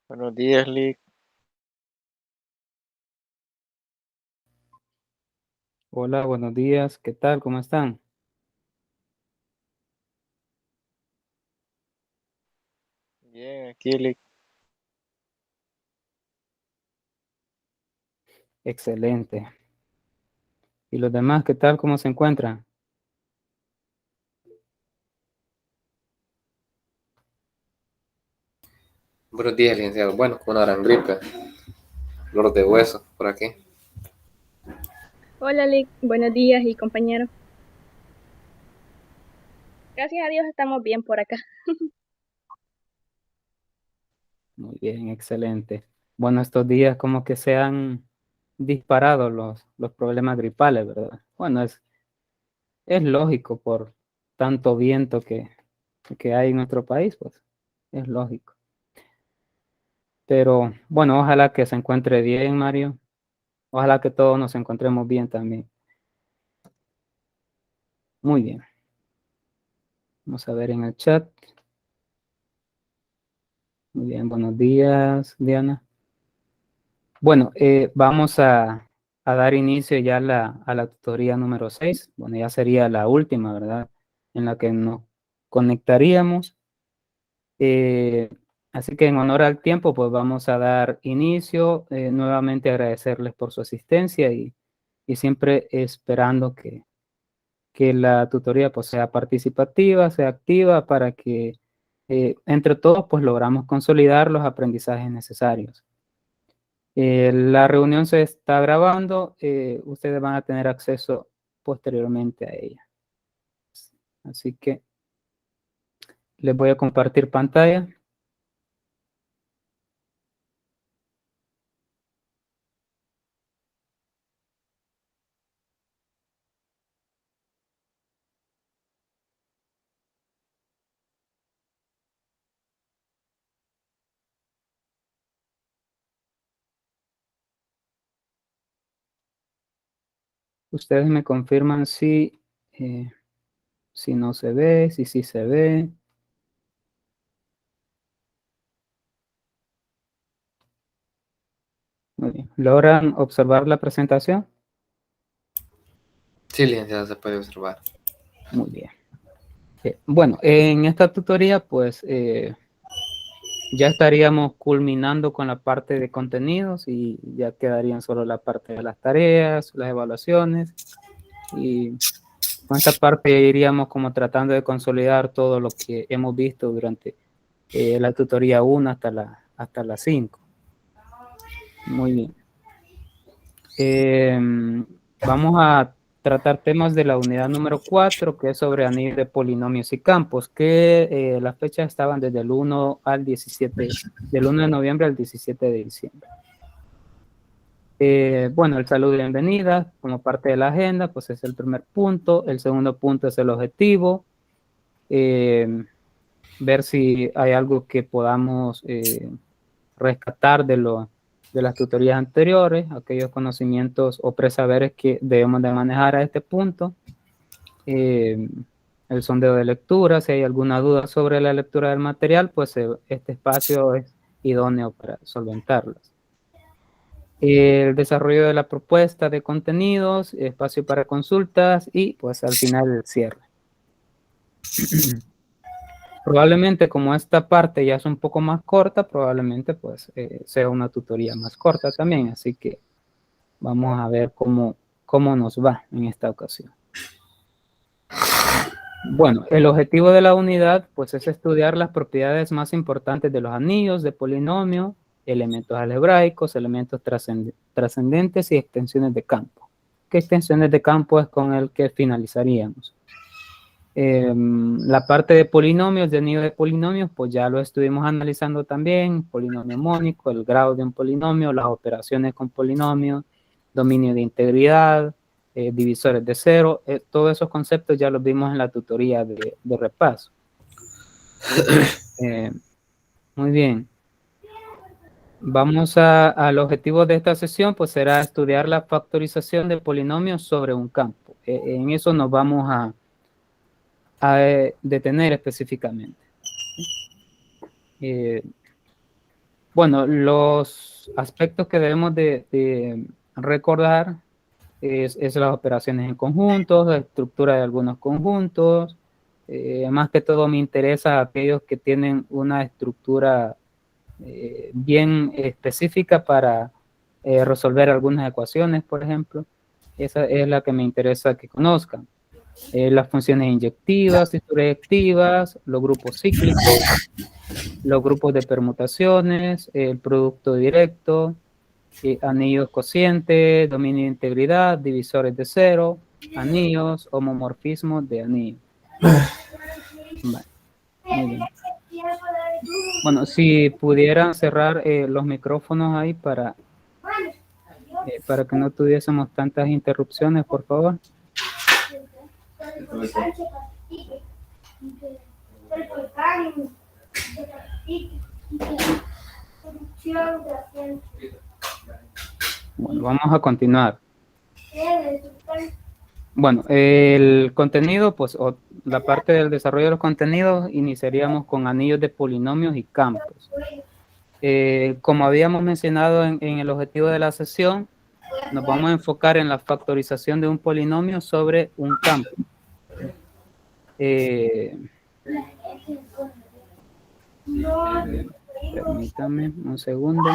Buenos días, Lick. Hola, buenos días. ¿Qué tal? ¿Cómo están? Bien, aquí, Lick. Excelente. ¿Y los demás qué tal? ¿Cómo se encuentran? Buenos días, licenciado. Bueno, con una gran gripe, dolor de hueso por aquí. Hola, Lick. Buenos días y compañero. Gracias a Dios estamos bien por acá. Muy bien, excelente. Bueno, estos días como que se han disparado los problemas gripales, ¿verdad? Bueno, es lógico por tanto viento que hay en nuestro país, pues es lógico. Pero bueno, ojalá que se encuentre bien, Mario. Ojalá que todos nos encontremos bien también. Muy bien. Vamos a ver en el chat. Muy bien, buenos días, Diana. Bueno, vamos a dar inicio ya a la tutoría número 6. Bueno, ya sería la última, ¿verdad? En la que nos conectaríamos. Eh, Así que en honor al tiempo, pues vamos a dar inicio. Nuevamente agradecerles por su asistencia y siempre esperando que la tutoría pues sea participativa, sea activa para que entre todos pues logramos consolidar los aprendizajes necesarios. La reunión se está grabando, ustedes van a tener acceso posteriormente a ella. Así que les voy a compartir pantalla. Ustedes me confirman eh, si no se ve, si sí se ve. Muy bien. ¿Logran observar la presentación? Sí, licenciado, se puede observar. Muy bien. Bueno, en esta tutoría pues ya estaríamos culminando con la parte de contenidos y ya quedarían solo la parte de las tareas, las evaluaciones, y con esta parte iríamos como tratando de consolidar todo lo que hemos visto durante la tutoría 1 hasta la 5. Muy bien. Vamos a tratar temas de la unidad número 4, que es sobre anillos de polinomios y campos, que las fechas estaban desde el 1 al 17, del 1 de noviembre al 17 de diciembre. Bueno, el saludo y bienvenida como parte de la agenda, pues es el primer punto. El segundo punto es el objetivo. Ver si hay algo que podamos rescatar de las tutorías anteriores, aquellos conocimientos o presaberes que debemos de manejar a este punto. El sondeo de lectura, si hay alguna duda sobre la lectura del material, pues este espacio es idóneo para solventarlas. El desarrollo de la propuesta de contenidos, espacio para consultas y pues al final el cierre. Probablemente como esta parte ya es un poco más corta, probablemente pues sea una tutoría más corta también, así que vamos a ver cómo nos va en esta ocasión. Bueno, el objetivo de la unidad pues es estudiar las propiedades más importantes de los anillos de polinomio, elementos algebraicos, elementos trascendentes y extensiones de campo. ¿Qué extensiones de campo es con el que finalizaríamos? La parte de polinomios, de anillo de polinomios, pues ya lo estuvimos analizando también, polinomio mónico, el grado de un polinomio, las operaciones con polinomios, dominio de integridad, divisores de cero, todos esos conceptos ya los vimos en la tutoría de repaso. Muy bien. Vamos al objetivo de esta sesión, pues será estudiar la factorización de polinomios sobre un campo. En eso nos vamos a detener específicamente. Bueno, los aspectos que debemos de recordar es las operaciones en conjuntos, la estructura de algunos conjuntos. Más que todo me interesa aquellos que tienen una estructura bien específica para resolver algunas ecuaciones, por ejemplo. Esa es la que me interesa que conozcan. Las funciones inyectivas y surectivas, los grupos cíclicos, los grupos de permutaciones, el producto directo, anillos cocientes, dominio de integridad, divisores de cero, anillos, homomorfismos de anillos. Vale. Muy bien. Bueno, si pudieran cerrar los micrófonos ahí para que no tuviésemos tantas interrupciones, por favor. Bueno, vamos a continuar. Bueno, el contenido, pues la parte del desarrollo de los contenidos, iniciaríamos con anillos de polinomios y campos. Como habíamos mencionado en el objetivo de la sesión, nos vamos a enfocar en la factorización de un polinomio sobre un campo. Permítame un segundo.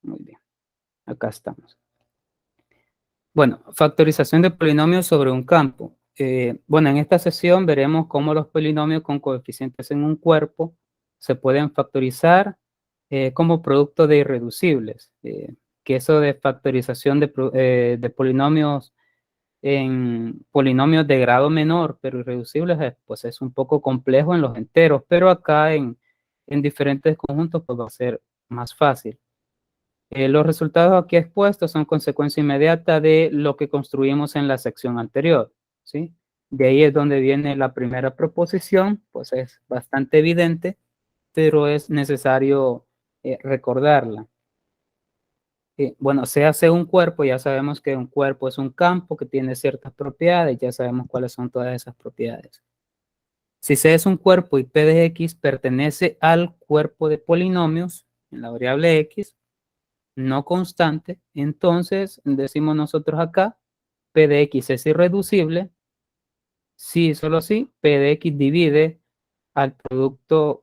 Muy bien, acá estamos. Bueno, factorización de polinomios sobre un campo. Bueno, en esta sesión veremos cómo los polinomios con coeficientes en un cuerpo se pueden factorizar como producto de irreducibles. Que eso de factorización de polinomios en polinomios de grado menor, pero irreducibles, pues es un poco complejo en los enteros, pero acá en diferentes conjuntos pues va a ser más fácil. Los resultados aquí expuestos son consecuencia inmediata de lo que construimos en la sección anterior, ¿sí? De ahí es donde viene la primera proposición, pues es bastante evidente, pero es necesario recordarla. Bueno, se hace un cuerpo, ya sabemos que un cuerpo es un campo que tiene ciertas propiedades, ya sabemos cuáles son todas esas propiedades. Si C es un cuerpo y P de X pertenece al cuerpo de polinomios en la variable X, no constante, entonces decimos nosotros acá, P de X es irreducible, si solo si P de X divide al producto,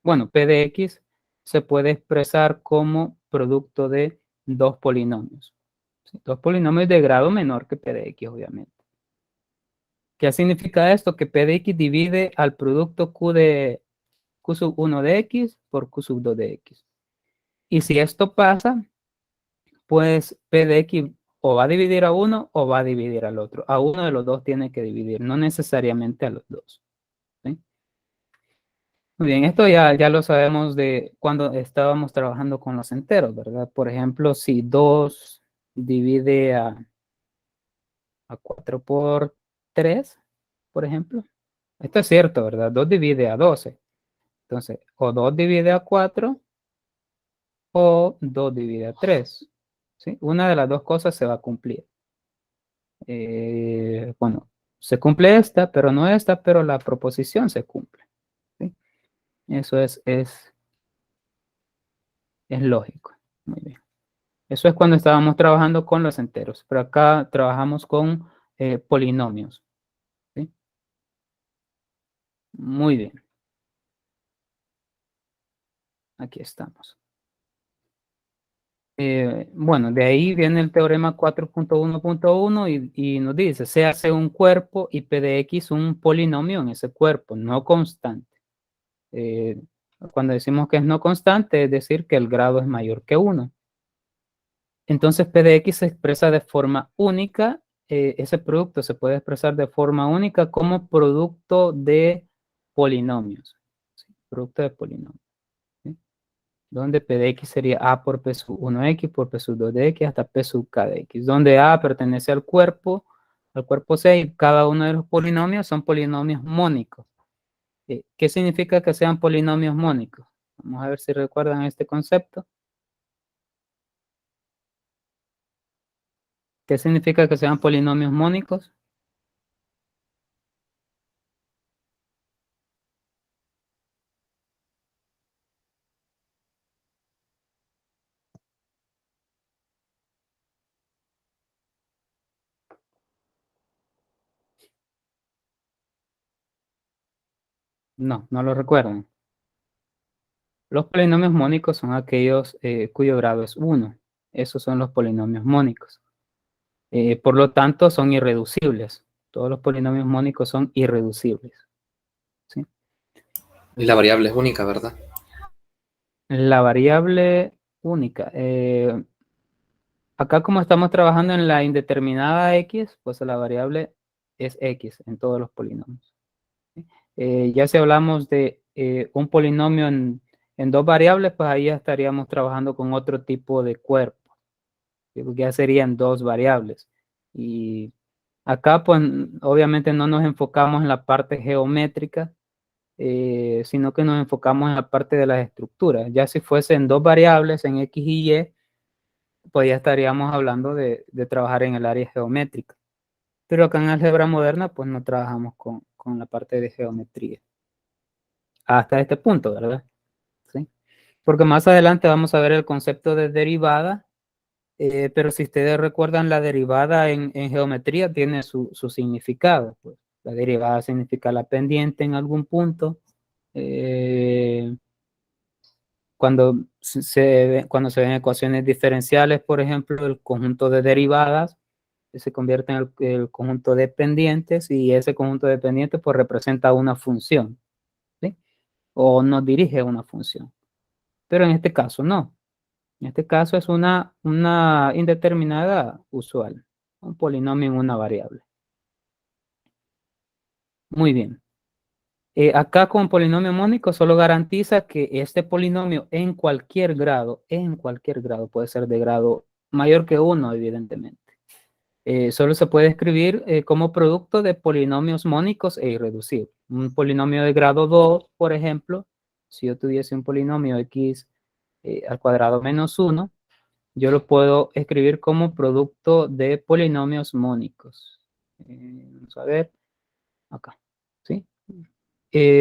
bueno, P de X se puede expresar como producto de dos polinomios. ¿Sí? Dos polinomios de grado menor que P de X, obviamente. ¿Qué significa esto? Que P de X divide al producto Q sub 1 de X por Q sub 2 de X. Y si esto pasa, pues P de X o va a dividir a uno o va a dividir al otro. A uno de los dos tiene que dividir, no necesariamente a los dos. ¿Sí? Muy bien, esto ya lo sabemos de cuando estábamos trabajando con los enteros, ¿verdad? Por ejemplo, si 2 divide a 4 por 3, por ejemplo. Esto es cierto, ¿verdad? 2 divide a 12. Entonces, o 2 divide a 4 o 2 divide a 3. ¿Sí? Una de las dos cosas se va a cumplir. Bueno, se cumple esta, pero no esta, pero la proposición se cumple. ¿Sí? Eso es lógico. Muy bien. Eso es cuando estábamos trabajando con los enteros, pero acá trabajamos con polinomios. ¿Sí? Muy bien. Aquí estamos. Bueno, de ahí viene el teorema 4.1.1 y nos dice, se hace un cuerpo y P de X un polinomio en ese cuerpo, no constante. Cuando decimos que es no constante, es decir que el grado es mayor que 1. Entonces P de X se expresa de forma única, ese producto se puede expresar de forma única como producto de polinomios. ¿Sí? Producto de polinomios. ¿Sí? Donde P de X sería A por P sub 1X por P sub 2 de X hasta P sub K de X, donde A pertenece al cuerpo C y cada uno de los polinomios son polinomios mónicos. ¿Qué significa que sean polinomios mónicos? Vamos a ver si recuerdan este concepto. ¿Qué significa que sean polinomios mónicos? No, no lo recuerdan. Los polinomios mónicos son aquellos cuyo grado es 1. Esos son los polinomios mónicos. Por lo tanto, son irreducibles. Todos los polinomios mónicos son irreducibles. ¿Sí? Y la variable es única, ¿verdad? La variable única. Acá como estamos trabajando en la indeterminada x, pues la variable es x en todos los polinomios. ¿Sí? Ya si hablamos de un polinomio en dos variables, pues ahí ya estaríamos trabajando con otro tipo de cuerpo. Porque ya serían dos variables. Y acá, pues, obviamente no nos enfocamos en la parte geométrica, sino que nos enfocamos en la parte de las estructuras. Ya si fuesen dos variables en X y Y, pues ya estaríamos hablando de trabajar en el área geométrica. Pero acá en álgebra moderna, pues no trabajamos con la parte de geometría. Hasta este punto, ¿verdad? ¿Sí? Porque más adelante vamos a ver el concepto de derivada. Pero si ustedes recuerdan, la derivada en geometría tiene su significado. Pues. La derivada significa la pendiente en algún punto. Cuando se ven ecuaciones diferenciales, por ejemplo, el conjunto de derivadas se convierte en el conjunto de pendientes y ese conjunto de pendientes pues representa una función, ¿sí? O nos dirige a una función. Pero en este caso no. En este caso es una indeterminada usual, un polinomio en una variable. Muy bien. Acá con polinomio mónico solo garantiza que este polinomio en cualquier grado, puede ser de grado mayor que 1, evidentemente. Solo se puede escribir como producto de polinomios mónicos e irreducibles. Un polinomio de grado 2, por ejemplo, si yo tuviese un polinomio x al cuadrado menos 1, yo lo puedo escribir como producto de polinomios mónicos. Vamos a ver, acá, ¿sí?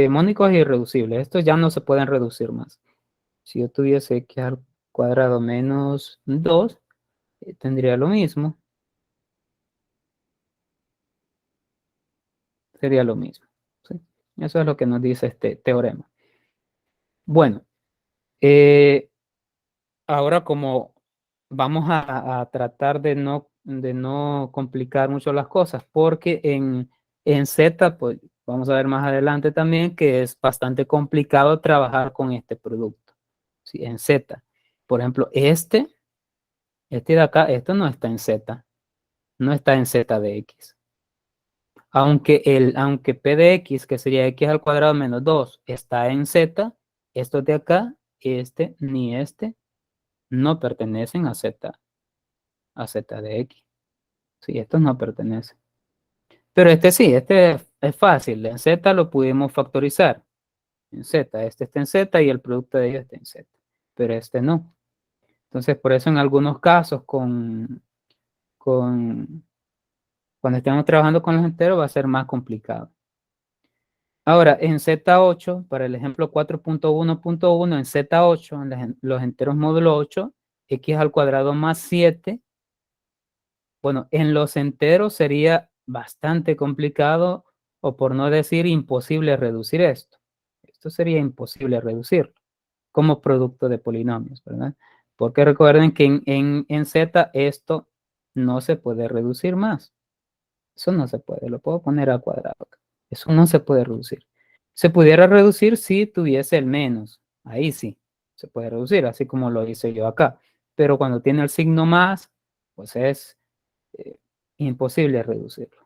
Mónicos e irreducibles. Estos ya no se pueden reducir más. Si yo tuviese x al cuadrado menos 2, tendría lo mismo. Sería lo mismo. ¿Sí? Eso es lo que nos dice este teorema. Bueno, ahora como vamos a tratar de no complicar mucho las cosas, porque en Z, pues vamos a ver más adelante también que es bastante complicado trabajar con este producto. ¿Sí? En Z. Por ejemplo, este de acá, esto no está en Z. No está en Z de X. Aunque P de X, que sería X al cuadrado menos 2, está en Z, estos de acá, ni este, no pertenecen a Z de X. Sí, estos no pertenecen. Pero este sí, este es fácil. En Z lo pudimos factorizar. En Z, este está en Z y el producto de ellos está en Z. Pero este no. Entonces, por eso en algunos casos cuando estemos trabajando con los enteros va a ser más complicado. Ahora, en Z8, para el ejemplo 4.1.1, en Z8, en los enteros módulo 8, x al cuadrado más 7. Bueno, en los enteros sería bastante complicado, o por no decir imposible reducir esto. Esto sería imposible reducirlo como producto de polinomios, ¿verdad? Porque recuerden que en Z esto no se puede reducir más. Eso no se puede, lo puedo poner al cuadrado acá. Eso no se puede reducir. Se pudiera reducir si tuviese el menos. Ahí sí, se puede reducir, así como lo hice yo acá. Pero cuando tiene el signo más, pues es imposible reducirlo.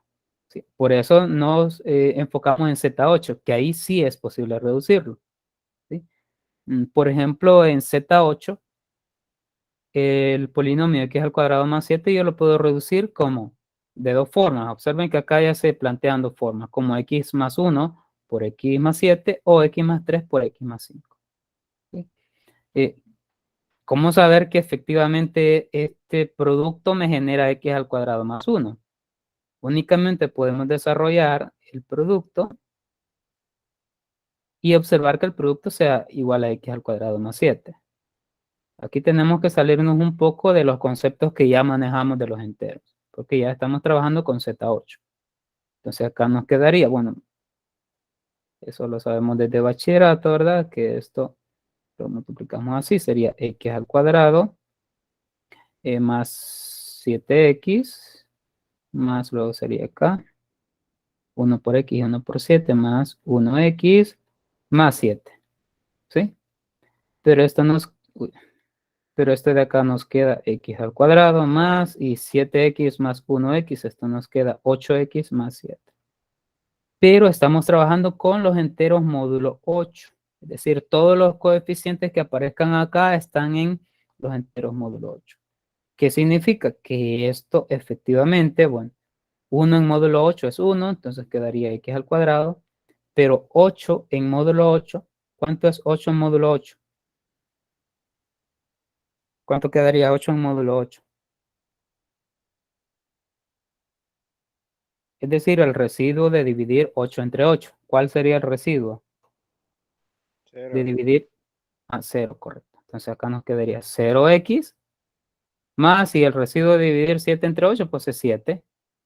¿Sí? Por eso nos enfocamos en Z8, que ahí sí es posible reducirlo. ¿Sí? Por ejemplo, en Z8, el polinomio x al cuadrado más 7 yo lo puedo reducir como de dos formas. Observen que acá ya se plantean dos formas, como x más 1 por x más 7 o x más 3 por x más 5. ¿Sí? ¿Cómo saber que efectivamente este producto me genera x al cuadrado más 1? Únicamente podemos desarrollar el producto y observar que el producto sea igual a x al cuadrado más 7. Aquí tenemos que salirnos un poco de los conceptos que ya manejamos de los enteros, porque ya estamos trabajando con Z8. Entonces acá nos quedaría, bueno, eso lo sabemos desde bachillerato, ¿verdad? Que esto lo multiplicamos así, sería x al cuadrado más 7x, más luego sería acá, 1 por x y 1 por 7, más 1x, más 7, ¿sí? Pero esto pero este de acá nos queda x al cuadrado más y 7x más 1x, esto nos queda 8x más 7. Pero estamos trabajando con los enteros módulo 8. Es decir, todos los coeficientes que aparezcan acá están en los enteros módulo 8. ¿Qué significa? Que esto efectivamente, bueno, 1 en módulo 8 es 1, entonces quedaría x al cuadrado, pero 8 en módulo 8, ¿cuánto es 8 en módulo 8? ¿Cuánto quedaría 8 en módulo 8? Es decir, el residuo de dividir 8 entre 8. ¿Cuál sería el residuo? De 0. dividir a 0, correcto. Entonces acá nos quedaría 0x más, y el residuo de dividir 7 entre 8, pues es 7.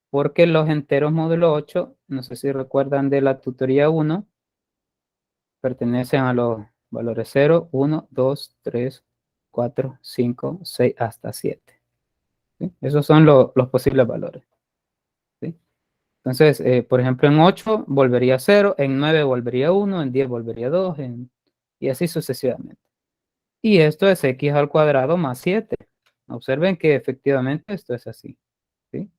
Porque los enteros módulo 8, no sé si recuerdan de la tutoría 1, pertenecen a los valores 0, 1, 2, 3, 4, 5, 6, hasta 7. ¿Sí? Esos son los posibles valores. ¿Sí? Entonces, por ejemplo, en 8 volvería a 0, en 9 volvería a 1, en 10 volvería a 2, y así sucesivamente. Y esto es x al cuadrado más 7. Observen que efectivamente esto es así. ¿Sí?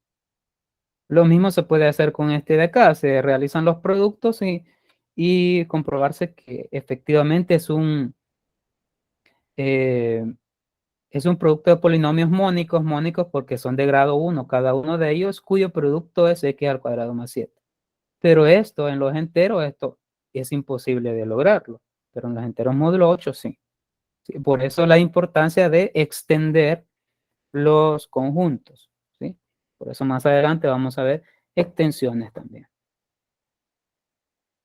Lo mismo se puede hacer con este de acá. Se realizan los productos y comprobarse que efectivamente es un producto de polinomios mónicos porque son de grado 1, cada uno de ellos, cuyo producto es x al cuadrado más 7. Pero esto en los enteros, esto es imposible de lograrlo. Pero en los enteros módulo 8 sí. Sí, por eso la importancia de extender los conjuntos. ¿Sí? Por eso más adelante vamos a ver extensiones también.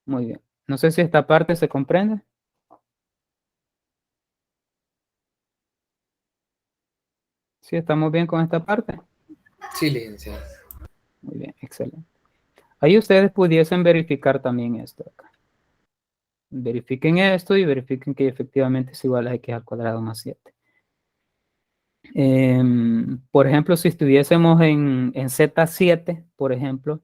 Muy bien. No sé si esta parte se comprende. ¿Sí estamos bien con esta parte? Sí, licenciado. Muy bien, excelente. Ahí ustedes pudiesen verificar también esto acá. Verifiquen esto y verifiquen que efectivamente es igual a x al cuadrado más 7. Por ejemplo, si estuviésemos en Z7, por ejemplo,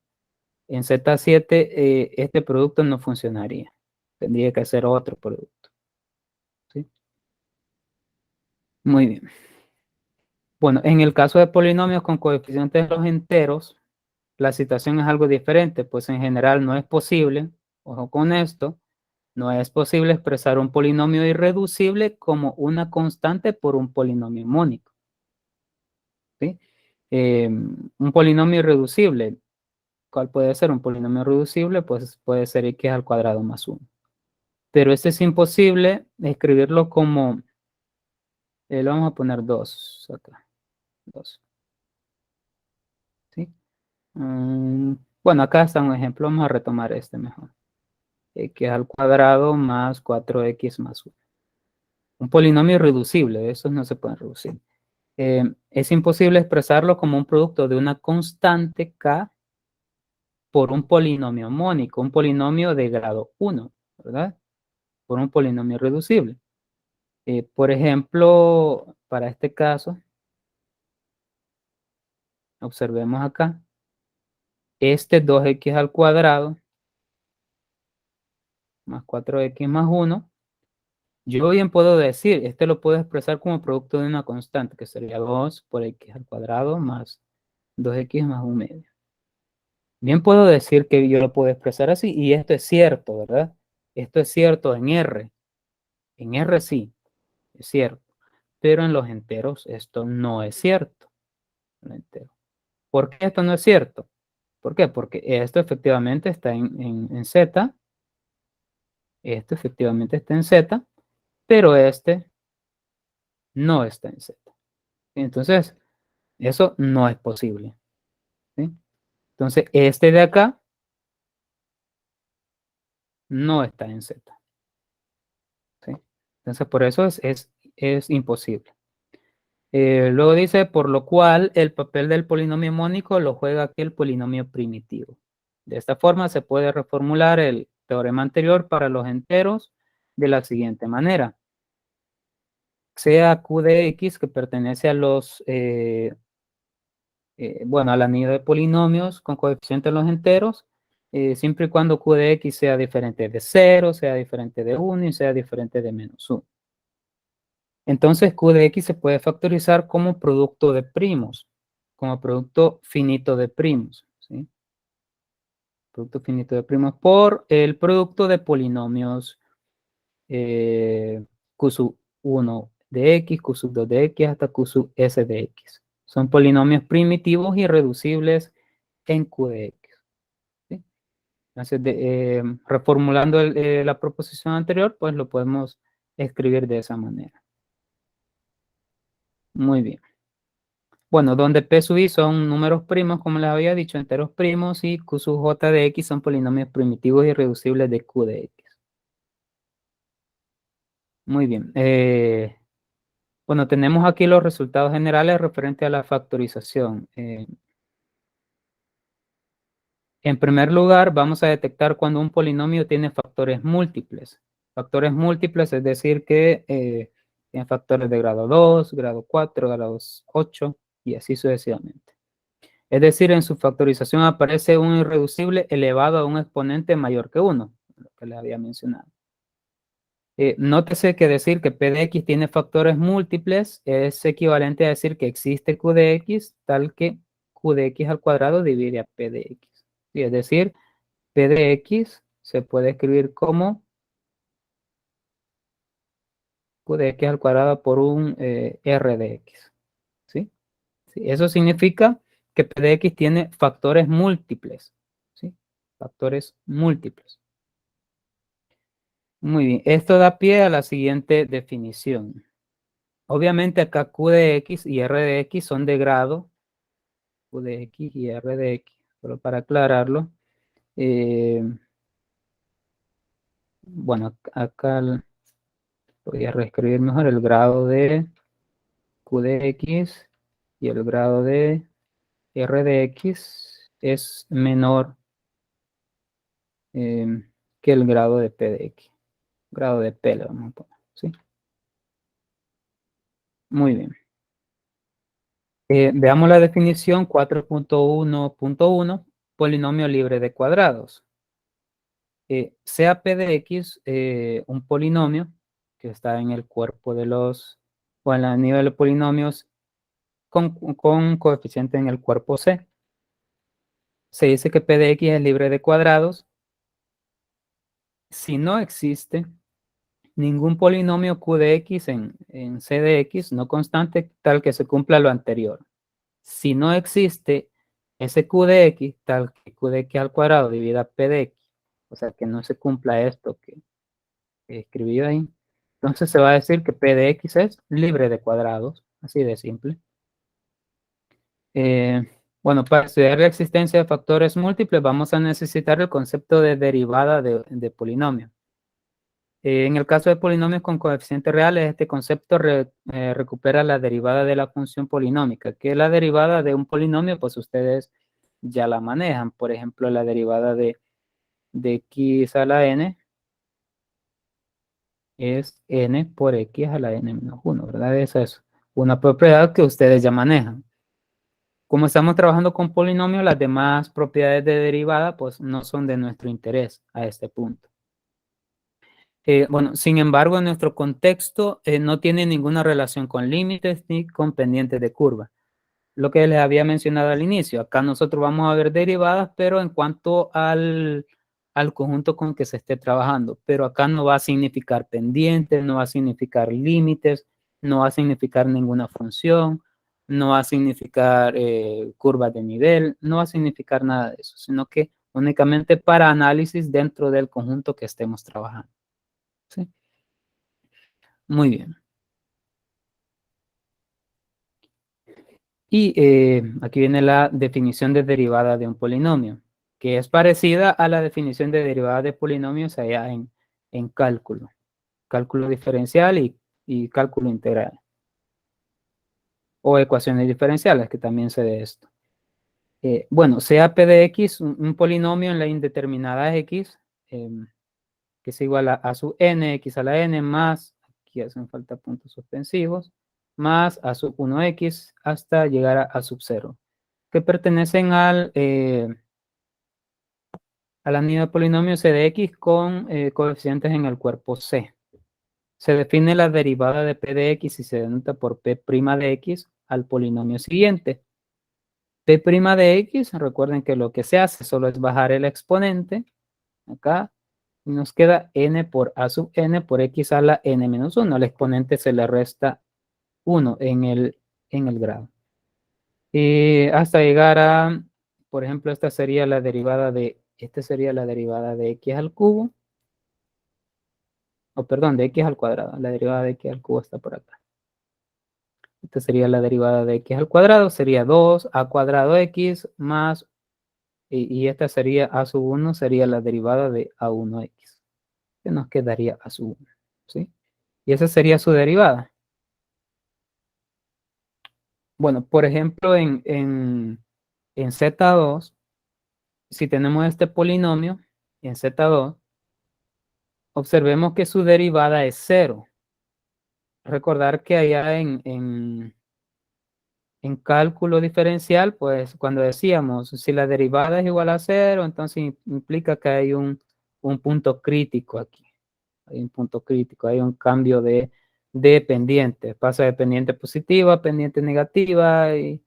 en Z7 este producto no funcionaría. Tendría que ser otro producto. ¿Sí? Muy bien. Bueno, en el caso de polinomios con coeficientes de los enteros, la situación es algo diferente, pues en general no es posible, ojo con esto, no es posible expresar un polinomio irreducible como una constante por un polinomio mónico. ¿Sí? Un polinomio irreducible, ¿cuál puede ser? Un polinomio irreducible, pues puede ser x al cuadrado más 1. Pero este es imposible escribirlo como, le vamos a poner 2 acá, 2. ¿Sí? Bueno, acá está un ejemplo, vamos a retomar este mejor. X al cuadrado más 4x más 1. Un polinomio irreducible, esos no se pueden reducir. Es imposible expresarlo como un producto de una constante k por un polinomio mónico, un polinomio de grado 1, ¿verdad? Por un polinomio irreducible. Por ejemplo, para este caso, observemos acá, este 2x al cuadrado más 4x más 1, yo bien puedo decir, este lo puedo expresar como producto de una constante, que sería 2 por x al cuadrado más 2x más 1 medio. Bien puedo decir que yo lo puedo expresar así, y esto es cierto, ¿verdad? Esto es cierto en R. En R sí, es cierto. Pero en los enteros esto no es cierto. ¿Por qué esto no es cierto? ¿Por qué? Porque esto efectivamente está en Z, Este efectivamente está en Z, pero este no está en Z. Entonces, eso no es posible, ¿sí? Entonces, este de acá no está en Z, ¿sí? Entonces, por eso es imposible. Luego dice, por lo cual el papel del polinomio mónico lo juega aquí el polinomio primitivo. De esta forma se puede reformular el teorema anterior para los enteros de la siguiente manera. Sea Q de X, que pertenece a los, bueno, al anillo de polinomios con coeficientes en los enteros, siempre y cuando Q de X sea diferente de 0, sea diferente de 1 y sea diferente de menos 1. Entonces Q de X se puede factorizar como producto de primos, como producto finito de primos, ¿sí? Producto finito de primos por el producto de polinomios Q sub 1 de X, Q sub 2 de X hasta Q sub S de X. Son polinomios primitivos irreducibles en Q de X, ¿sí? Entonces, reformulando la proposición anterior, pues lo podemos escribir de esa manera. Muy bien. Bueno, donde P sub I son números primos, como les había dicho, enteros primos, y Q sub J de X son polinomios primitivos irreducibles de Q de X. Muy bien. Bueno, tenemos aquí los resultados generales referente a la factorización. En primer lugar, vamos a detectar cuando un polinomio tiene factores múltiples. Factores múltiples, es decir, que tiene factores de grado 2, grado 4, grado 8 y así sucesivamente. Es decir, en su factorización aparece un irreducible elevado a un exponente mayor que 1, lo que les había mencionado. Nótese que decir que P de X tiene factores múltiples es equivalente a decir que existe Q de X tal que Q de X al cuadrado divide a P de X. Sí, es decir, P de X se puede escribir como Q de X al cuadrado por un R de X. ¿Sí? Sí, eso significa que P de X tiene factores múltiples. ¿Sí? Factores múltiples. Muy bien, esto da pie a la siguiente definición. Obviamente acá Q de X y R de X son de grado, Q de X y R de X, solo para aclararlo. Bueno, acá voy a reescribir mejor el grado de Q de X y el grado de R de X es menor que el grado de P de X. Grado de P le vamos a poner, ¿sí? Muy bien. Veamos la definición 4.1.1, polinomio libre de cuadrados. Sea P de X un polinomio que está en el cuerpo de los, o en el nivel de polinomios con coeficiente en el cuerpo C. Se dice que P de X es libre de cuadrados si no existe ningún polinomio Q de X en C de X no constante tal que se cumpla lo anterior. Si no existe ese Q de X tal que Q de X al cuadrado divida P de X, o sea que no se cumpla esto que escribí ahí, entonces se va a decir que P de X es libre de cuadrados, así de simple. Bueno, para estudiar la existencia de factores múltiples vamos a necesitar el concepto de derivada de polinomio. En el caso de polinomios con coeficientes reales, este concepto recupera la derivada de la función polinómica. ¿Qué es la derivada de un polinomio? Pues ustedes ya la manejan. Por ejemplo, la derivada de x a la n es n por x a la n menos 1, ¿verdad? Esa es una propiedad que ustedes ya manejan. Como estamos trabajando con polinomios, las demás propiedades de derivada pues no son de nuestro interés a este punto. Bueno, sin embargo, en nuestro contexto no tiene ninguna relación con límites ni con pendientes de curva. Lo que les había mencionado al inicio, acá nosotros vamos a ver derivadas, pero en cuanto al conjunto con que se esté trabajando. Pero acá no va a significar pendientes, no va a significar límites, no va a significar ninguna función, no va a significar curvas de nivel, no va a significar nada de eso, sino que únicamente para análisis dentro del conjunto que estemos trabajando. ¿sí? Muy bien. Y aquí viene la definición de derivada de un polinomio, que es parecida a la definición de derivada de polinomios allá en cálculo diferencial y cálculo integral. O ecuaciones diferenciales, que también sé de esto. Bueno, sea p de x un polinomio en la indeterminada x, que es igual a su n, x a la n, más, aquí hacen falta puntos suspensivos, más a sub 1x hasta llegar a sub 0, que pertenecen al anillo de polinomio c de x con coeficientes en el cuerpo c. Se define la derivada de p de x y se denota por p' de x al polinomio siguiente. P' de x, recuerden que lo que se hace solo es bajar el exponente, acá, y nos queda n por a sub n por x a la n menos 1. Al exponente se le resta 1 en el grado. Y hasta llegar a, por ejemplo, esta sería la derivada de x al cubo, o perdón, de x al cuadrado. La derivada de x al cubo está por acá. Esta sería la derivada de x al cuadrado, sería 2a cuadrado x más, y esta sería a sub 1, sería la derivada de a1x, que nos quedaría a sub 1, ¿sí? Y esa sería su derivada. Bueno, por ejemplo, en Z2, si tenemos este polinomio, en Z2, observemos que su derivada es 0. Recordar que allá en cálculo diferencial, pues cuando decíamos si la derivada es igual a 0, entonces implica que hay un punto crítico aquí. Hay un punto crítico, hay un cambio de pendiente. Pasa de pendiente positiva a pendiente negativa y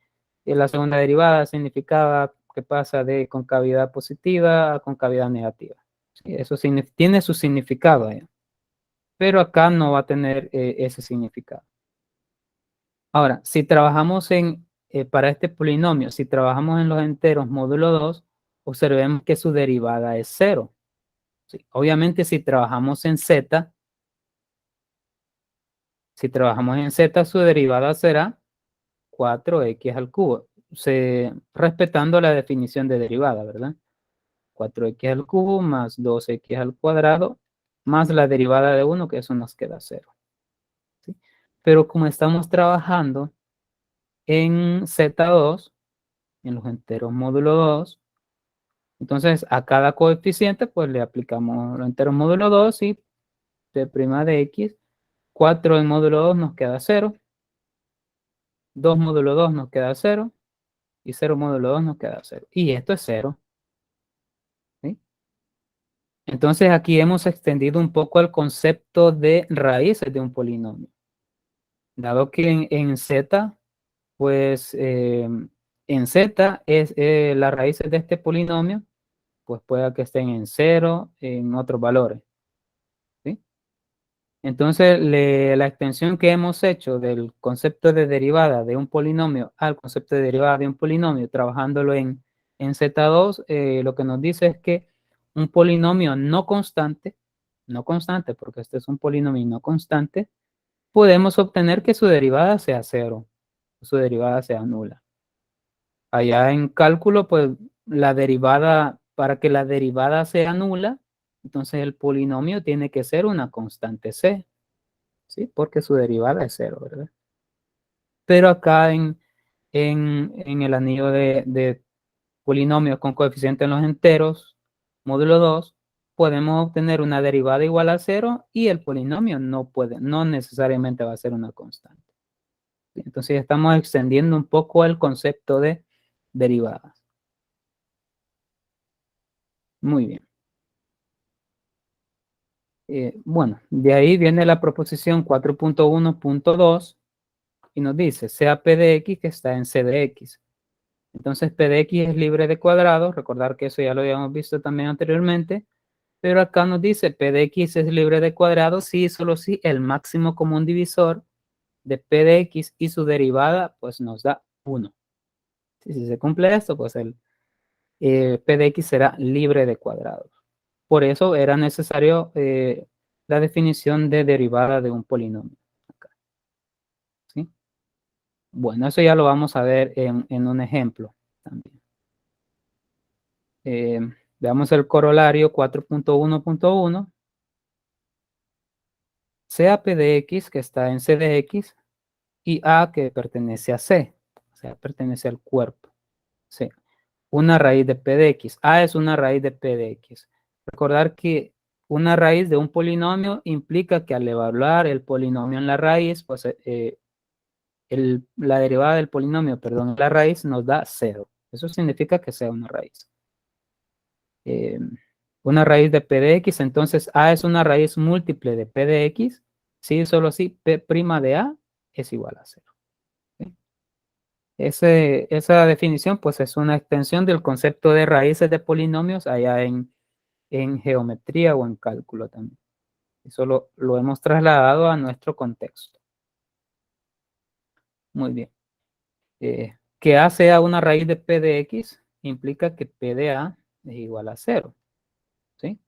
la segunda derivada significaba que pasa de concavidad positiva a concavidad negativa. Sí, eso tiene su significado ahí, pero acá no va a tener ese significado. Ahora, si trabajamos para este polinomio, si trabajamos en los enteros módulo 2, observemos que su derivada es 0. ¿Sí? Obviamente, si trabajamos en z, su derivada será 4x al cubo, respetando la definición de derivada, ¿verdad? 4x al cubo más 2x al cuadrado, más la derivada de 1, que eso nos queda 0. ¿Sí? Pero como estamos trabajando en Z2, en los enteros módulo 2, entonces a cada coeficiente pues le aplicamos los enteros módulo 2 y p' de x, 4 en módulo 2 nos queda 0, 2 módulo 2 nos queda 0, y 0 módulo 2 nos queda 0. Y esto es 0. ¿Sí? Entonces aquí hemos extendido un poco el concepto de raíces de un polinomio. Dado que en Z, pues en Z las raíces de este polinomio, pues pueda que estén en 0, en otros valores. ¿Sí? Entonces, la extensión que hemos hecho del concepto de derivada de un polinomio al concepto de derivada de un polinomio, trabajándolo en Z2, lo que nos dice es que un polinomio no constante, porque este es un polinomio no constante, podemos obtener que su derivada sea 0, su derivada sea nula. Allá en cálculo, pues la derivada, para que la derivada sea nula, entonces el polinomio tiene que ser una constante c, ¿sí? Porque su derivada es 0, ¿verdad? Pero acá en el anillo de polinomios con coeficiente en los enteros, módulo 2, podemos obtener una derivada igual a 0 y el polinomio no necesariamente va a ser una constante. Entonces estamos extendiendo un poco el concepto de derivadas. Muy bien. Bueno, de ahí viene la proposición 4.1.2 y nos dice, sea P de X que está en C de X. Entonces P de X es libre de cuadrados, recordar que eso ya lo habíamos visto también anteriormente, pero acá nos dice P de X es libre de cuadrados si y solo si el máximo común divisor de P de X y su derivada pues nos da 1. Si se cumple esto, pues el P de X será libre de cuadrados. Por eso era necesario la definición de derivada de un polinomio. Acá, ¿sí? Bueno, eso ya lo vamos a ver en un ejemplo también. Veamos el corolario 4.1.1. Sea P de X, que está en C de X, y A, que pertenece a C, o sea, pertenece al cuerpo. Sí. Una raíz de P de X. A es una raíz de P de X. Recordar que una raíz de un polinomio implica que al evaluar el polinomio en la raíz, pues la derivada del polinomio, perdón, la raíz nos da 0. Eso significa que sea una raíz. Una raíz de P de X, entonces A es una raíz múltiple de P de X. Sí, solo si P' de A es igual a 0. ¿Sí? Esa definición pues es una extensión del concepto de raíces de polinomios allá en geometría o en cálculo también. Eso lo hemos trasladado a nuestro contexto. Muy bien. Que A sea una raíz de P de X implica que P de A es igual a 0. ¿Sí?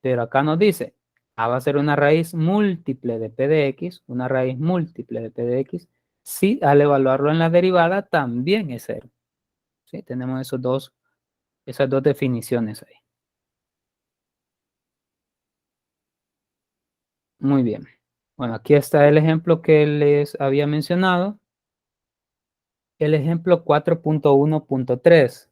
Pero acá nos dice, A va a ser una raíz múltiple de P de X, una raíz múltiple de P de X, si al evaluarlo en la derivada también es 0. ¿Sí? Tenemos esas dos definiciones ahí. Muy bien. Bueno, aquí está el ejemplo que les había mencionado. El ejemplo 4.1.3.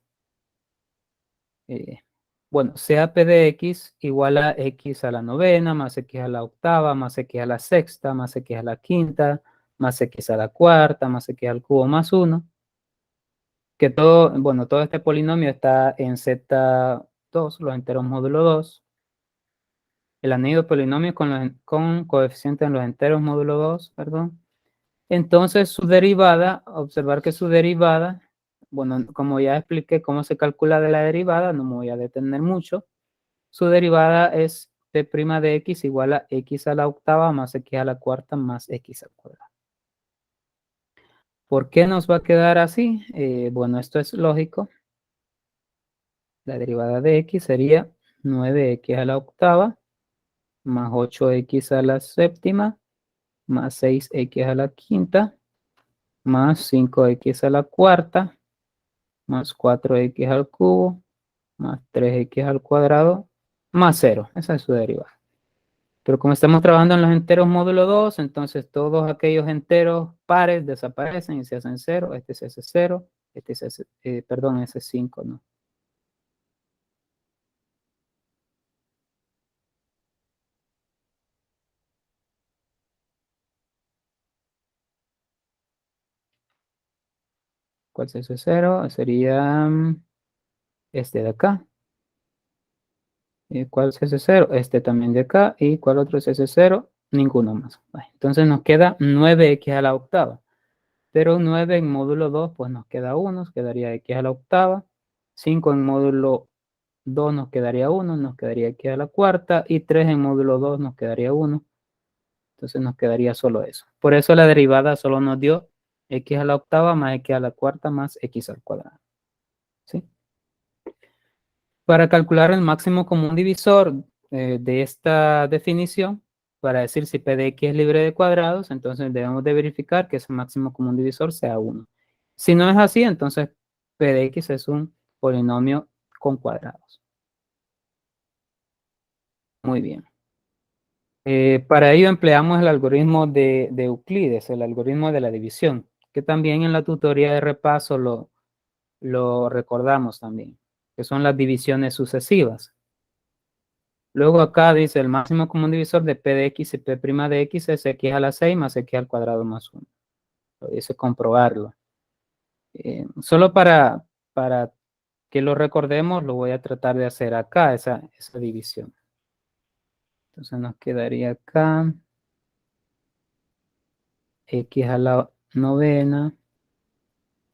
Bueno, sea P de X igual a X a la novena, más X a la octava, más X a la sexta, más X a la quinta, más X a la cuarta, más X al cubo más 1. Que todo, bueno, todo este polinomio está en Z2, los enteros módulo 2. El anillo de polinomio con coeficiente en los enteros módulo 2, perdón. Entonces su derivada, observar que su derivada, bueno, como ya expliqué cómo se calcula de la derivada, no me voy a detener mucho. Su derivada es P' de X igual a X a la octava más X a la cuarta más X al cuadrado. ¿Por qué nos va a quedar así? Bueno, esto es lógico. La derivada de X sería 9X a la octava más 8X a la séptima más 6X a la quinta más 5X a la cuarta más 4X al cubo más 3X al cuadrado más 0. Esa es su derivada. Pero como estamos trabajando en los enteros módulo 2, entonces todos aquellos enteros pares desaparecen y se hacen 0. Este se hace 0. Este se hace, perdón, ese es 5, ¿no? ¿Cuál se hace 0? Sería este de acá. ¿Cuál se hace 0? Este también de acá. ¿Y cuál otro se hace 0? Ninguno más. Entonces nos queda 9X a la octava. Pero 9 en módulo 2, pues nos queda 1, nos quedaría X a la octava. 5 en módulo 2 nos quedaría 1, nos quedaría X a la cuarta. Y 3 en módulo 2 nos quedaría 1. Entonces nos quedaría solo eso. Por eso la derivada solo nos dio X a la octava más X a la cuarta más X al cuadrado. ¿Sí? Para calcular el máximo común divisor de esta definición, para decir si P de X es libre de cuadrados, entonces debemos de verificar que ese máximo común divisor sea 1. Si no es así, entonces P de X es un polinomio con cuadrados. Muy bien. Para ello empleamos el algoritmo de Euclides, el algoritmo de la división, que también en la tutoría de repaso lo recordamos también, que son las divisiones sucesivas. Luego acá dice el máximo común divisor de P de X y P' de X es X a la 6 más X al cuadrado más 1. Lo dice comprobarlo. Solo para que lo recordemos, lo voy a tratar de hacer acá, esa división. Entonces nos quedaría acá X a la novena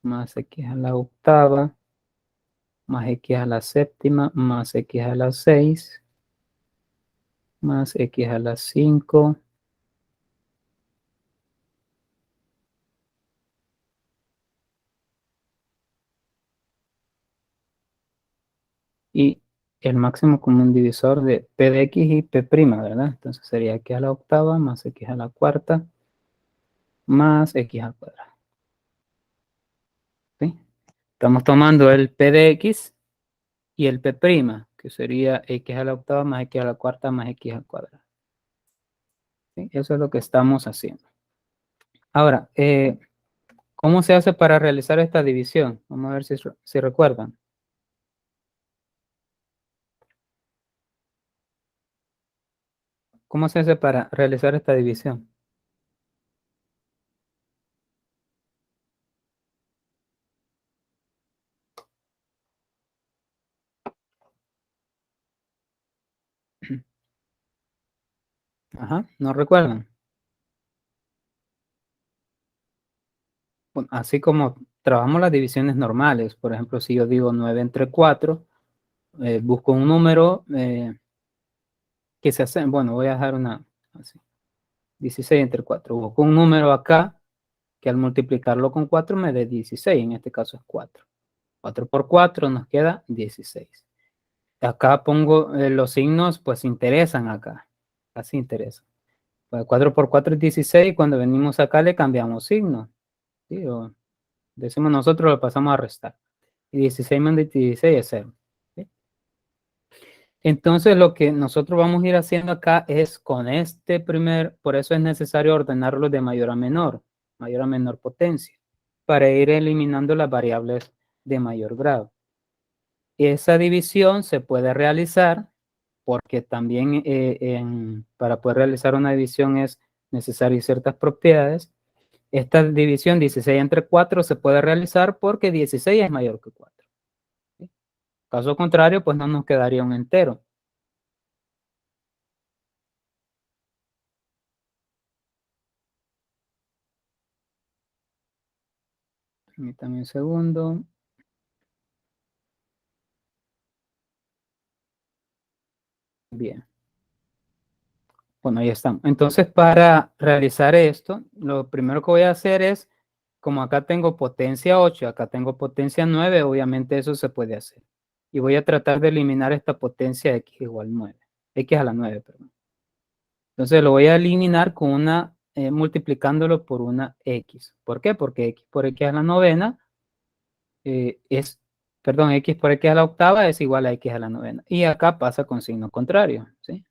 más X a la octava más X a la séptima más X a la 6 más X a la 5 y el máximo común divisor de P de X y P', ¿verdad? Entonces sería X a la octava más X a la cuarta más X al cuadrado. ¿Sí? Estamos tomando el P de X y el P', que sería X a la octava más X a la cuarta más X al cuadrado. ¿Sí? Eso es lo que estamos haciendo. Ahora, ¿cómo se hace para realizar esta división? Vamos a ver si recuerdan. ¿Cómo se hace para realizar esta división? Ajá, ¿no recuerdan? Bueno, así como trabajamos las divisiones normales, por ejemplo, si yo digo 9 entre 4, busco un número que se hace, bueno, voy a dejar una, así, 16 entre 4, busco un número acá que al multiplicarlo con 4 me dé 16, en este caso es 4. 4 por 4 nos queda 16. Acá pongo los signos, pues interesan acá, así interesan. Pues 4 por 4 es 16, cuando venimos acá le cambiamos signo, ¿sí? O decimos nosotros, lo pasamos a restar. Y 16 menos 16 es 0. ¿Sí? Entonces lo que nosotros vamos a ir haciendo acá es con este por eso es necesario ordenarlo de mayor a menor potencia, para ir eliminando las variables de mayor grado. Esa división se puede realizar porque también para poder realizar una división es necesario ciertas propiedades. Esta división 16 entre 4 se puede realizar porque 16 es mayor que 4. ¿Sí? Caso contrario, pues no nos quedaría un entero. Permítame un segundo. Bien. Bueno, ahí estamos. Entonces, para realizar esto, lo primero que voy a hacer es, como acá tengo potencia 8, acá tengo potencia 9, obviamente eso se puede hacer. Y voy a tratar de eliminar esta potencia x igual 9. X a la 9, perdón. Entonces lo voy a eliminar con multiplicándolo por una x. ¿Por qué? Porque x por x a la novena x por x a la octava es igual a x a la novena. Y acá pasa con signo contrario, ¿sí?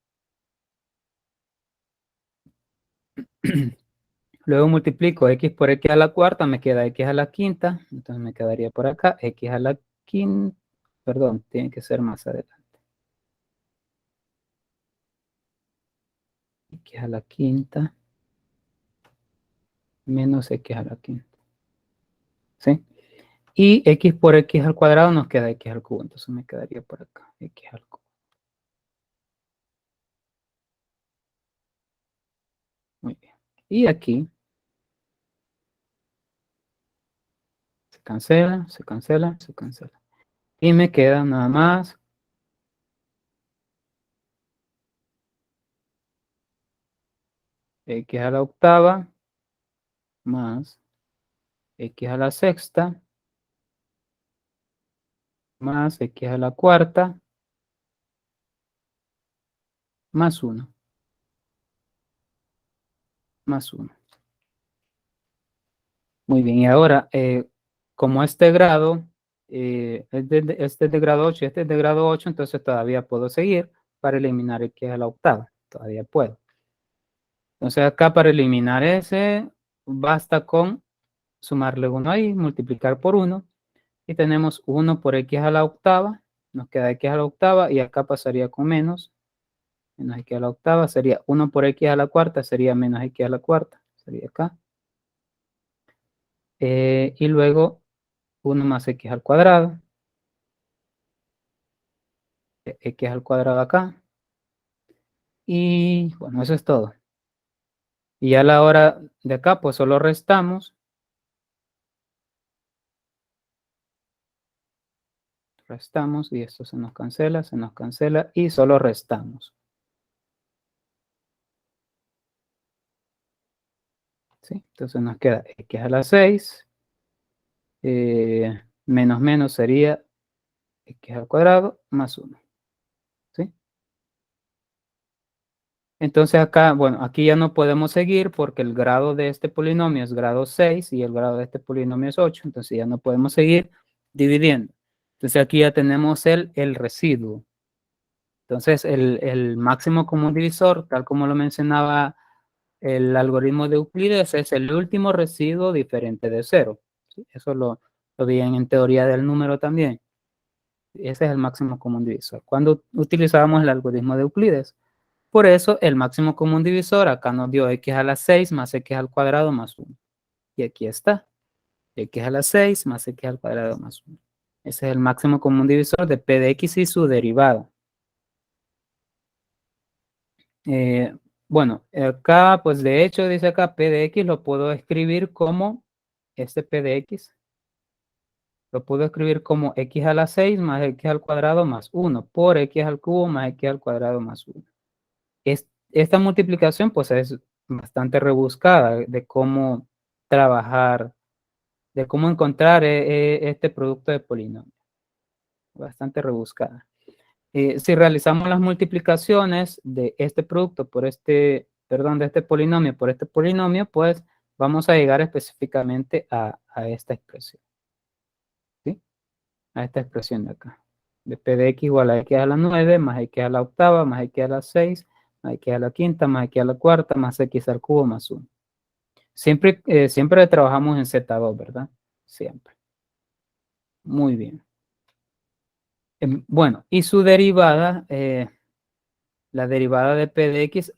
Luego multiplico x por x a la cuarta, me queda x a la quinta, entonces me quedaría por acá, x a la quinta, perdón, tiene que ser más adelante. X a la quinta menos x a la quinta, ¿sí? Y x por x al cuadrado nos queda x al cubo, entonces me quedaría por acá, x al cubo. Muy bien. Y aquí se cancela, se cancela, se cancela. Y me queda nada más x a la octava más x a la sexta más x a la cuarta más 1. Más 1. Muy bien, y ahora, como este grado este es de grado 8 y este es de grado 8, entonces todavía puedo seguir para eliminar x a la octava. Todavía puedo. Entonces acá para eliminar ese, basta con sumarle 1 ahí, multiplicar por 1, y tenemos 1 por x a la octava, nos queda x a la octava, y acá pasaría con menos x a la octava, sería 1 por x a la cuarta, sería menos x a la cuarta, sería acá. Y luego 1 más x al cuadrado, x al cuadrado acá, y bueno, eso es todo. Y a la hora de acá, pues solo restamos. Restamos y esto se nos cancela y solo restamos. ¿Sí? Entonces nos queda x a la 6, menos menos sería x al cuadrado más 1. Entonces acá, bueno, aquí ya no podemos seguir porque el grado de este polinomio es grado 6 y el grado de este polinomio es 8, entonces ya no podemos seguir dividiendo. Entonces aquí ya tenemos el residuo. Entonces el máximo común divisor, tal como lo mencionaba el algoritmo de Euclides, es el último residuo diferente de 0. ¿Sí? Eso lo vi en teoría del número también. Ese es el máximo común divisor. Cuando utilizábamos el algoritmo de Euclides. Por eso el máximo común divisor acá nos dio x a la 6 más x al cuadrado más 1. Y aquí está. X a la 6 más x al cuadrado más 1. Ese es el máximo común divisor de p de x y su derivada. Bueno, acá, pues de hecho, dice acá p de x lo puedo escribir como este p de x. Lo puedo escribir como x a la 6 más x al cuadrado más 1 por x al cubo más x al cuadrado más 1. Esta multiplicación pues es bastante rebuscada de cómo trabajar, de cómo encontrar este producto de polinomio. Bastante rebuscada. Si realizamos las multiplicaciones de este producto por este, perdón, de este polinomio por este polinomio, pues vamos a llegar específicamente a esta expresión. ¿Sí? A esta expresión de acá. De p de x igual a x a la 9 más x a la octava más x a la 6 más x a la quinta más x a la cuarta más x al cubo más 1. Siempre trabajamos en Z2, ¿verdad? Siempre. Muy bien. Bueno, y su derivada, la derivada de p de x,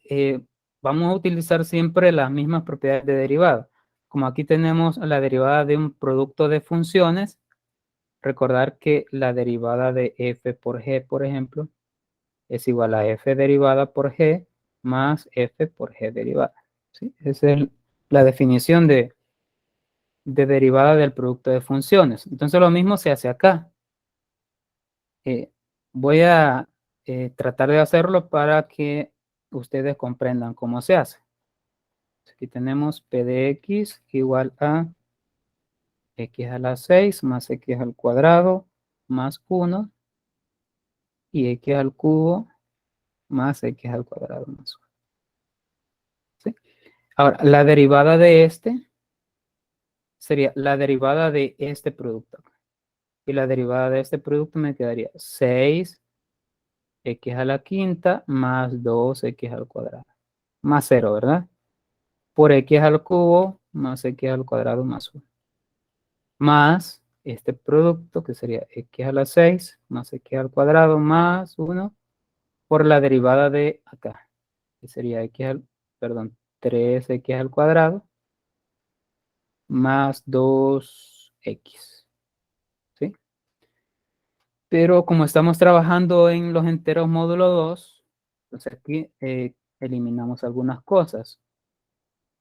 vamos a utilizar siempre las mismas propiedades de derivada. Como aquí tenemos la derivada de un producto de funciones, recordar que la derivada de f por g, por ejemplo, es igual a f derivada por g más f por g derivada. ¿Sí? Esa es la definición de derivada del producto de funciones. Entonces lo mismo se hace acá. Voy a tratar de hacerlo para que ustedes comprendan cómo se hace. Aquí tenemos p de x igual a x a la 6 más x al cuadrado más 1 y x al cubo más x al cuadrado más 1. ¿Sí? Ahora, la derivada de este sería la derivada de este producto. Y la derivada de este producto me quedaría 6 x a la quinta más 2x al cuadrado. Más 0, ¿verdad? Por x al cubo más x al cuadrado más 1. Más este producto que sería x a la 6 más x al cuadrado más 1 por la derivada de acá. Que sería perdón, 3x al cuadrado más 2x. ¿Sí? Pero como estamos trabajando en los enteros módulo 2, entonces aquí eliminamos algunas cosas.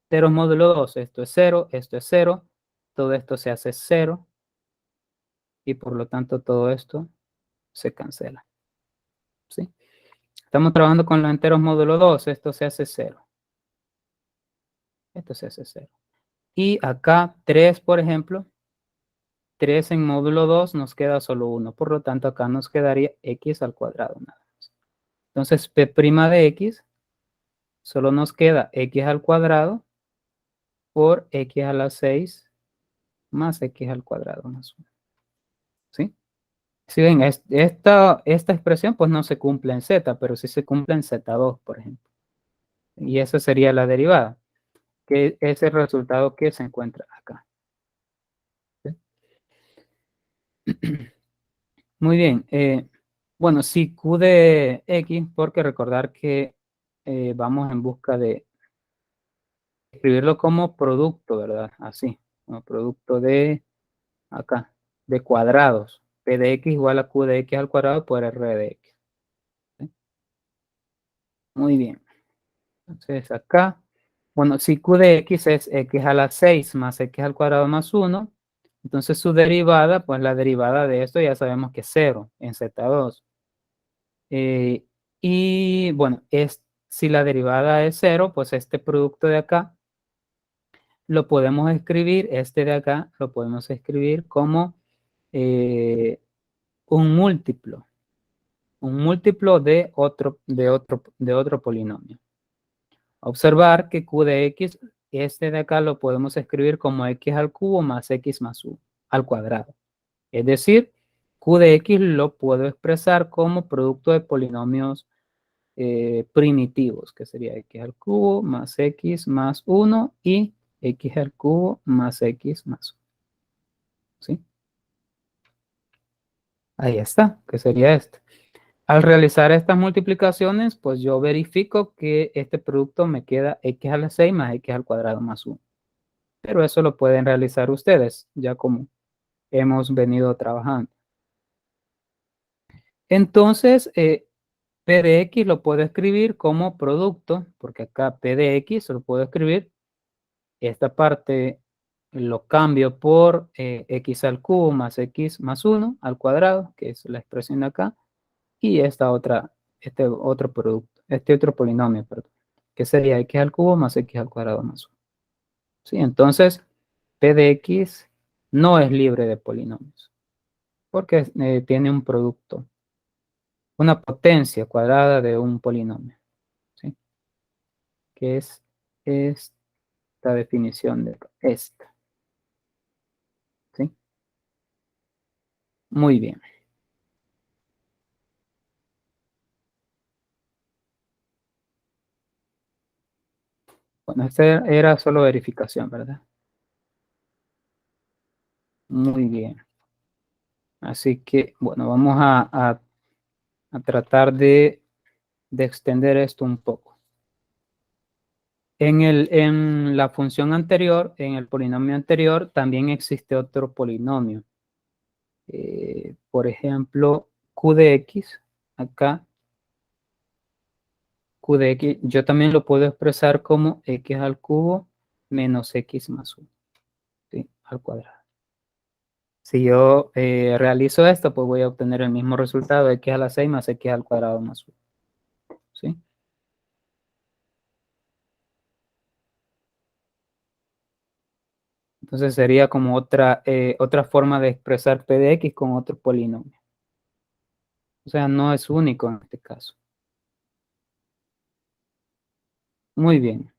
Enteros módulo 2, esto es 0, todo esto se hace 0 y por lo tanto todo esto se cancela. ¿Sí? Estamos trabajando con los enteros módulo 2, esto se hace 0. Esto se hace 0. Y acá 3, por ejemplo, 3 en módulo 2 nos queda solo 1, por lo tanto acá nos quedaría x al cuadrado nada más. Entonces p' de x solo nos queda x al cuadrado por x a la 6 más x al cuadrado más 1. ¿Sí? Si ven, esta expresión pues no se cumple en z, pero sí se cumple en z2, por ejemplo. Y esa sería la derivada, que es el resultado que se encuentra acá. ¿Sí? Muy bien. Bueno, si q de x, porque recordar que vamos en busca de escribirlo como producto, ¿verdad? Así, como producto de acá, de cuadrados. P de x igual a q de x al cuadrado por r de x. ¿Sí? Muy bien. Entonces acá, bueno, si q de x es x a la 6 más x al cuadrado más 1, entonces su derivada, pues la derivada de esto ya sabemos que es 0 en z2. Y bueno, si la derivada es 0, pues este producto de acá lo podemos escribir, este de acá lo podemos escribir como un múltiplo de otro polinomio. observar que Q de X, este de acá lo podemos escribir como X al cubo más X más 1 al cuadrado. Es decir, Q de X lo puedo expresar como producto de polinomios primitivos, que sería X al cubo más X más 1 y X al cubo más X más 1. ¿Sí? Ahí está, que sería este. Al realizar estas multiplicaciones, pues yo verifico que este producto me queda X a la 6 más X al cuadrado más 1. Pero eso lo pueden realizar ustedes, ya como hemos venido trabajando. Entonces, P de X lo puedo escribir como producto, porque acá P de X lo puedo escribir. Esta parte lo cambio por X al cubo más X más 1 al cuadrado, que es la expresión de acá. Y esta otra, este otro producto, este otro polinomio, perdón, que sería X al cubo más X al cuadrado más 1. ¿Sí? Entonces, P de X no es libre de polinomios, porque tiene un producto, una potencia cuadrada de un polinomio, ¿sí? Que es esta definición de esta, ¿sí? Muy bien. Bueno, esta era solo verificación, ¿verdad? Muy bien. Así que, bueno, vamos a tratar de extender esto un poco. En la función anterior, en el polinomio anterior, también existe otro polinomio. Por ejemplo, Q de X, acá, Q de X, yo también lo puedo expresar como X al cubo menos X más 1, ¿sí? Al cuadrado. Si yo realizo esto, pues voy a obtener el mismo resultado, X a la 6 más X al cuadrado más 1, ¿sí? Entonces sería como otra forma de expresar P de X con otro polinomio. O sea, no es único en este caso. Muy bien.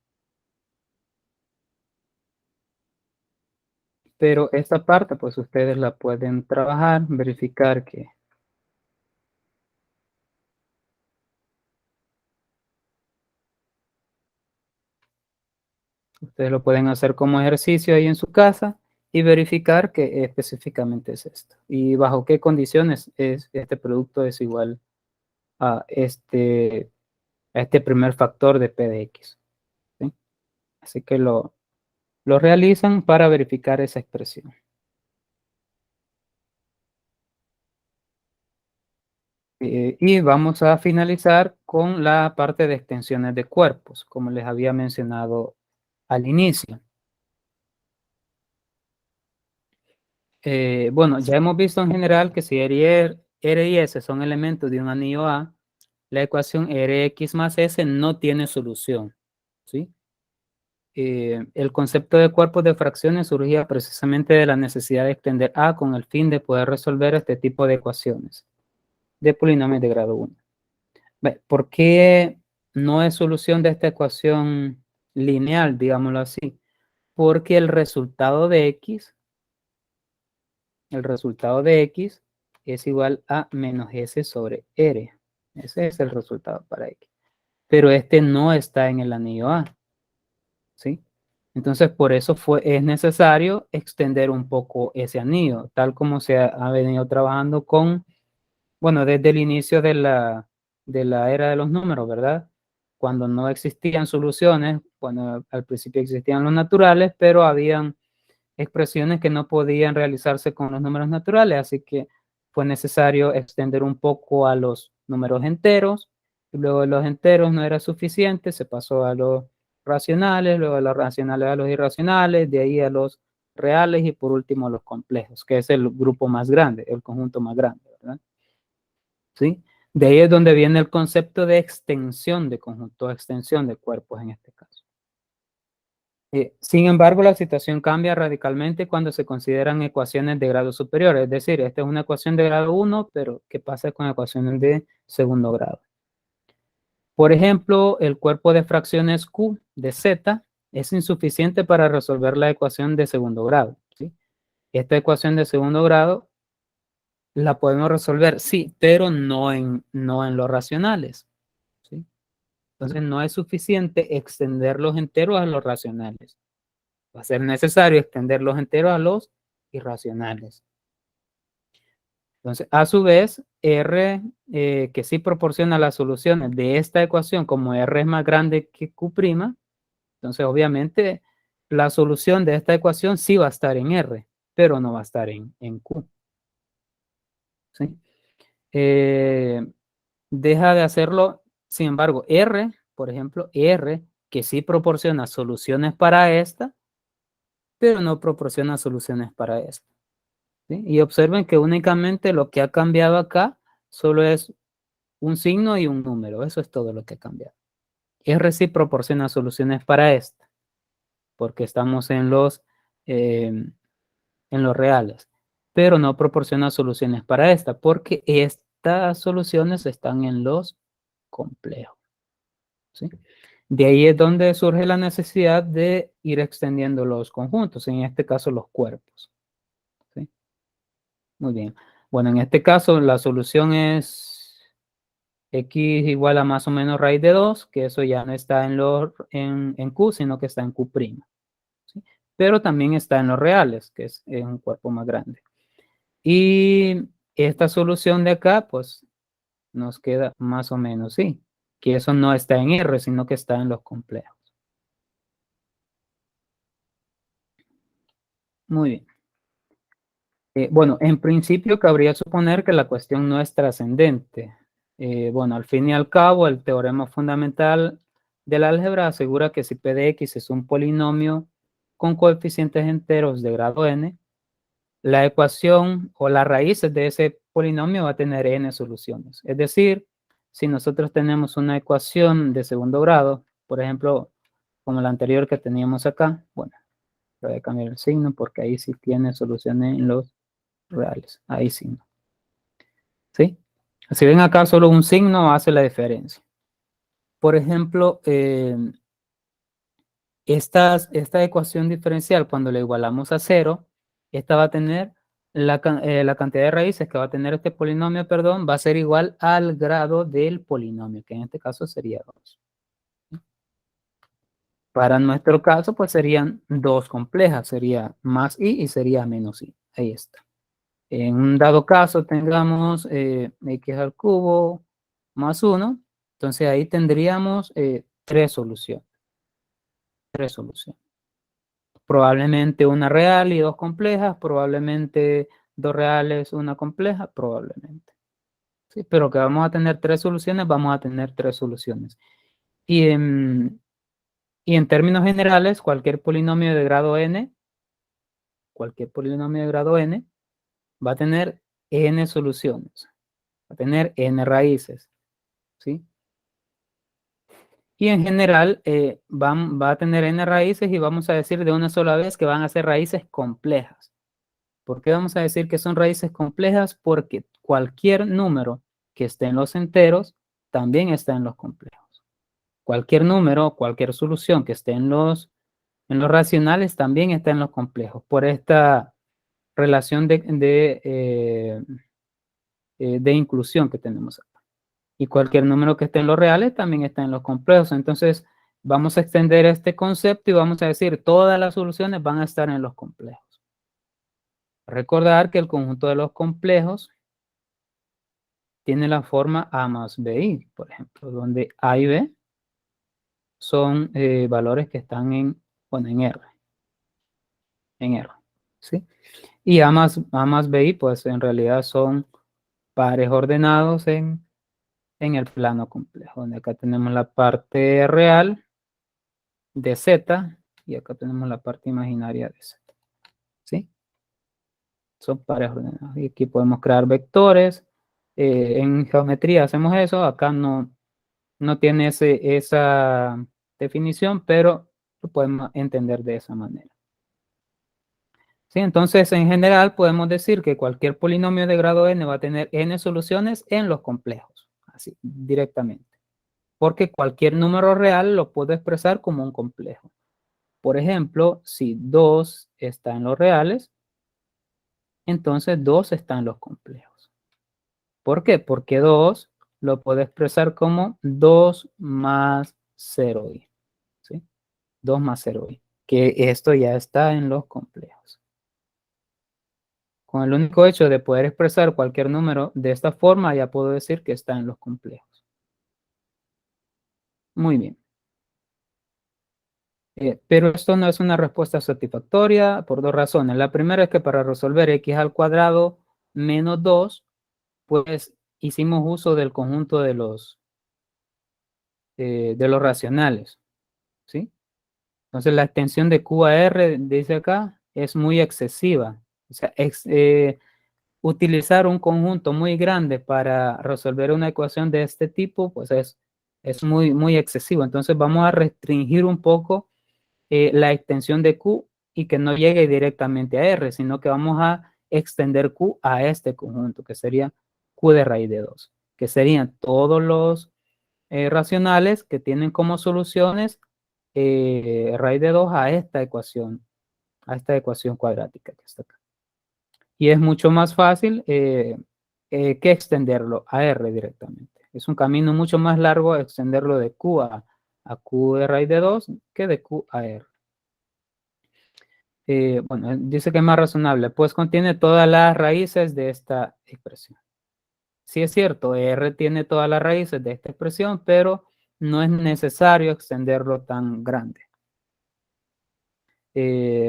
Pero esta parte, pues ustedes la pueden trabajar, verificar que ustedes lo pueden hacer como ejercicio ahí en su casa y verificar que específicamente es esto. Y bajo qué condiciones este producto es igual a este primer factor de P de X, ¿sí? Así que lo realizan para verificar esa expresión. Y vamos a finalizar con la parte de extensiones de cuerpos, como les había mencionado al inicio. Bueno, ya hemos visto en general que si R y S son elementos de un anillo A, la ecuación Rx más S no tiene solución, ¿sí? El concepto de cuerpos de fracciones surgía precisamente de la necesidad de extender A con el fin de poder resolver este tipo de ecuaciones de polinomios de grado 1. ¿Por qué no es solución de esta ecuación lineal, digámoslo así? Porque el resultado de X es igual a menos S sobre R. Ese es el resultado para X. Pero este no está en el anillo A, ¿sí? Entonces, por eso es necesario extender un poco ese anillo, tal como se ha venido trabajando con, bueno, desde el inicio de la era de los números, ¿verdad? Cuando no existían soluciones, bueno, al principio existían los naturales, pero habían expresiones que no podían realizarse con los números naturales, así que fue necesario extender un poco a los números enteros, y luego de los enteros no era suficiente, se pasó a los racionales, luego de los racionales a los irracionales, de ahí a los reales y por último a los complejos, que es el grupo más grande, el conjunto más grande, ¿verdad? ¿Sí? De ahí es donde viene el concepto de extensión de conjunto, extensión de cuerpos en este caso. Sin embargo, la situación cambia radicalmente cuando se consideran ecuaciones de grado superior. Es decir, esta es una ecuación de grado 1, pero ¿qué pasa con ecuaciones de segundo grado? Por ejemplo, el cuerpo de fracciones Q de Z es insuficiente para resolver la ecuación de segundo grado, ¿sí? Esta ecuación de segundo grado la podemos resolver, sí, pero no en los racionales, ¿sí? Entonces no es suficiente extender los enteros a los racionales. Va a ser necesario extender los enteros a los irracionales. Entonces, a su vez, R, que sí proporciona las soluciones de esta ecuación, como R es más grande que Q', entonces obviamente la solución de esta ecuación sí va a estar en R, pero no va a estar en Q. ¿Sí? Deja de hacerlo, sin embargo, R, por ejemplo, R, que sí proporciona soluciones para esta, pero no proporciona soluciones para esta. ¿Sí? Y observen que únicamente lo que ha cambiado acá solo es un signo y un número. Eso es todo lo que ha cambiado. R sí proporciona soluciones para esta, porque estamos en los reales, pero no proporciona soluciones para esta, porque estas soluciones están en los complejos. ¿Sí? De ahí es donde surge la necesidad de ir extendiendo los conjuntos, en este caso los cuerpos. ¿Sí? Muy bien. Bueno, en este caso la solución es x igual a más o menos raíz de 2, que eso ya no está en Q, sino que está en Q'. ¿Sí? Pero también está en los reales, que es un cuerpo más grande. Y esta solución de acá, pues, nos queda más o menos, sí, que eso no está en R, sino que está en los complejos. Muy bien. Bueno, en principio cabría suponer que la cuestión no es trascendente. Bueno, al fin y al cabo, el teorema fundamental del álgebra asegura que si P de X es un polinomio con coeficientes enteros de grado n, la ecuación o las raíces de ese polinomio va a tener n soluciones. Es decir, si nosotros tenemos una ecuación de segundo grado, por ejemplo, como la anterior que teníamos acá, bueno, voy a cambiar el signo porque ahí sí tiene soluciones en los reales, ahí sí no. ¿Sí? Si ven acá solo un signo hace la diferencia. Por ejemplo, esta ecuación diferencial, cuando la igualamos a 0, esta va a tener la cantidad de raíces que va a tener este polinomio, perdón, va a ser igual al grado del polinomio, que en este caso sería 2. Para nuestro caso, pues serían dos complejas, sería más i y sería menos i. Ahí está. En un dado caso tengamos x al cubo más 1, entonces ahí tendríamos tres soluciones. Probablemente una real y dos complejas, probablemente dos reales, una compleja, probablemente. Sí, pero que vamos a tener tres soluciones, vamos a tener tres soluciones. Y en términos generales, cualquier polinomio de grado n, va a tener n soluciones, va a tener n raíces, ¿sí? Y en general va a tener n raíces y vamos a decir de una sola vez que van a ser raíces complejas. ¿Por qué vamos a decir que son raíces complejas? Porque cualquier número que esté en los enteros también está en los complejos. Cualquier número, cualquier solución que esté en los racionales también está en los complejos. Por esta relación de inclusión que tenemos acá. Y cualquier número que esté en los reales también está en los complejos. Entonces, vamos a extender este concepto y vamos a decir todas las soluciones van a estar en los complejos. Recordar que el conjunto de los complejos tiene la forma A más BI, por ejemplo, donde A y B son valores que están en R. ¿Sí? Y A más BI, pues en realidad son pares ordenados en el plano complejo, donde acá tenemos la parte real de Z y acá tenemos la parte imaginaria de Z. ¿Sí? Son pares ordenados. Y aquí podemos crear vectores. En geometría hacemos eso. Acá no tiene esa definición, pero lo podemos entender de esa manera. ¿Sí? Entonces, en general, podemos decir que cualquier polinomio de grado n va a tener n soluciones en los complejos. Así, directamente. porque cualquier número real lo puedo expresar como un complejo. Por ejemplo, si 2 está en los reales, entonces 2 está en los complejos. ¿Por qué? Porque 2 lo puedo expresar como 2 más 0i, ¿sí? 2 más 0i, que esto ya está en los complejos. Con el único hecho de poder expresar cualquier número de esta forma, ya puedo decir que está en los complejos. Muy bien. Pero esto no es una respuesta satisfactoria por dos razones. La primera es que para resolver x al cuadrado menos 2, pues hicimos uso del conjunto de los racionales, ¿sí? Entonces la extensión de Q a R, dice acá, es muy excesiva. O sea, utilizar un conjunto muy grande para resolver una ecuación de este tipo, pues es muy excesivo. Entonces vamos a restringir un poco la extensión de Q y que no llegue directamente a R, sino que vamos a extender Q a este conjunto, que sería Q de raíz de 2, que serían todos los racionales que tienen como soluciones raíz de 2 a esta ecuación cuadrática que está acá. Y es mucho más fácil que extenderlo a R directamente. Es un camino mucho más largo extenderlo de Q a Q de raíz de 2 que de Q a R. Bueno, dice que es más razonable, pues contiene todas las raíces de esta expresión. Sí es cierto, R tiene todas las raíces de esta expresión, pero no es necesario extenderlo tan grande.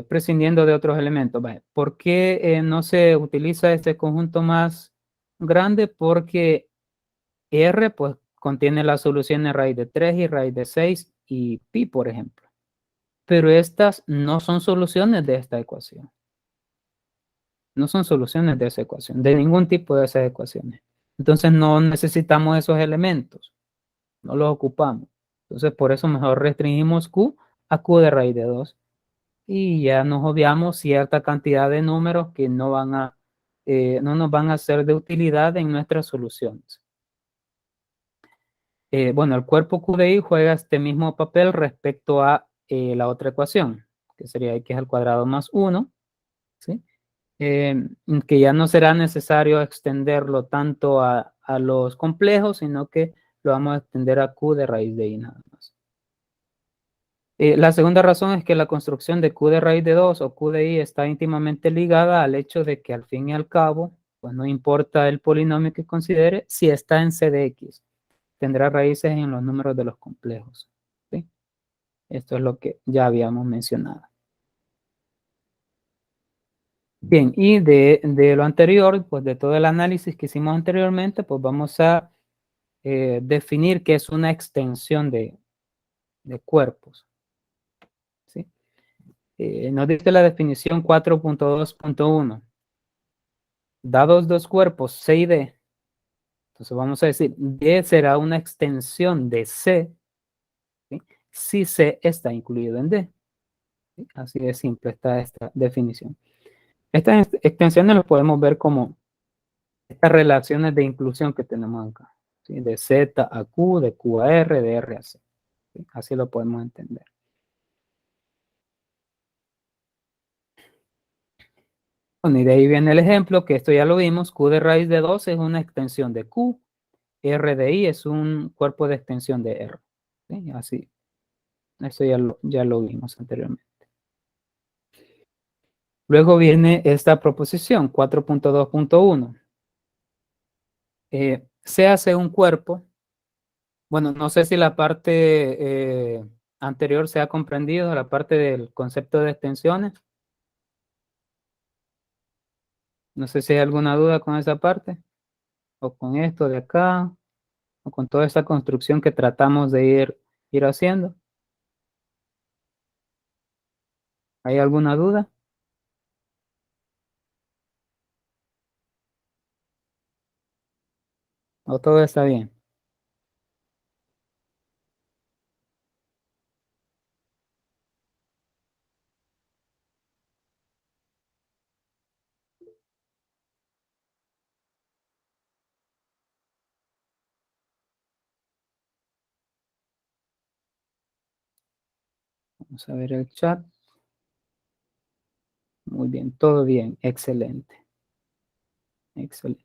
Prescindiendo de otros elementos. Vale. ¿Por qué no se utiliza este conjunto más grande? Porque R pues, contiene las soluciones raíz de 3 y raíz de 6 y pi, por ejemplo. Pero estas no son soluciones de esta ecuación. No son soluciones de esa ecuación, de ningún tipo de esas ecuaciones. Entonces no necesitamos esos elementos, no los ocupamos. Entonces por eso mejor restringimos Q a Q de raíz de 2 y ya nos obviamos cierta cantidad de números que no nos van a ser de utilidad en nuestras soluciones. Bueno, el cuerpo Q de I juega este mismo papel respecto a la otra ecuación, que sería x al cuadrado más 1, ¿sí? Que ya no será necesario extenderlo tanto a los complejos, sino que lo vamos a extender a Q de raíz de I nada más. La segunda razón es que la construcción de Q de raíz de 2 o Q de I está íntimamente ligada al hecho de que al fin y al cabo, pues no importa el polinomio que considere, si está en C de X, tendrá raíces en los números de los complejos, ¿sí? Esto es lo que ya habíamos mencionado. Bien, y de lo anterior, pues de todo el análisis que hicimos anteriormente, pues vamos a definir qué es una extensión de cuerpos, ¿sí? Nos dice la definición 4.2.1. Dados dos cuerpos, C y D, entonces vamos a decir, D será una extensión de C, ¿sí? Si C está incluido en D, ¿sí? Así de simple está esta definición. Estas extensiones las podemos ver como estas relaciones de inclusión que tenemos acá, ¿sí? De Z a Q, de Q a R, de R a C, ¿sí? Así lo podemos entender. Bueno, y de ahí viene el ejemplo, que esto ya lo vimos, Q de raíz de 2 es una extensión de Q, R de I es un cuerpo de extensión de R, ¿sí? Así, eso ya lo vimos anteriormente. Luego viene esta proposición, 4.2.1. Se hace un cuerpo, bueno, no sé si la parte anterior se ha comprendido, la parte del concepto de extensiones. No sé si hay alguna duda con esa parte, o con esto de acá, o con toda esta construcción que tratamos de ir haciendo. ¿Hay alguna duda? ¿O todo está bien? Vamos a ver el chat. Muy bien, todo bien, excelente. Excelente.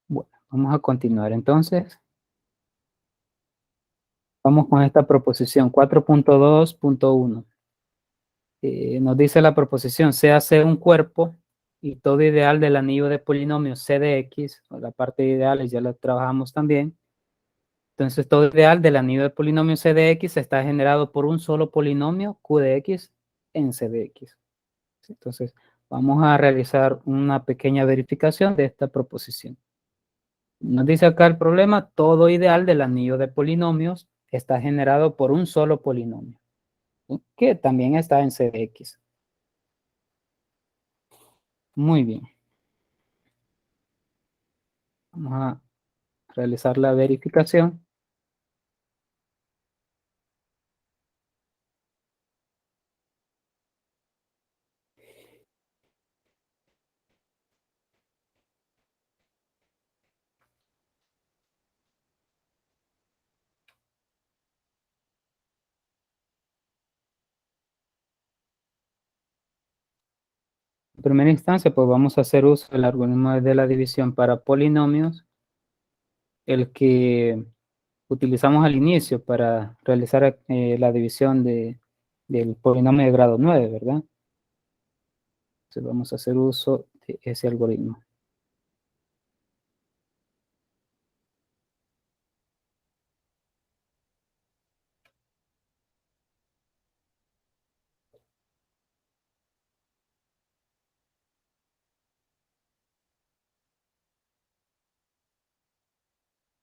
Bueno, vamos a continuar entonces. Vamos con esta proposición 4.2.1. Nos dice la proposición, se hace un cuerpo y todo ideal del anillo de polinomio C de X, o la parte de ideales ya lo trabajamos también. Entonces, todo ideal del anillo de polinomio C de X está generado por un solo polinomio Q de X en C de X. Entonces, vamos a realizar una pequeña verificación de esta proposición. Nos dice acá el problema, todo ideal del anillo de polinomios está generado por un solo polinomio, ¿sí? Que también está en C de X. Muy bien. Vamos a realizar la verificación. En primera instancia, pues vamos a hacer uso del algoritmo de la división para polinomios, el que utilizamos al inicio para realizar la división del polinomio de grado 9, ¿verdad? Entonces vamos a hacer uso de ese algoritmo.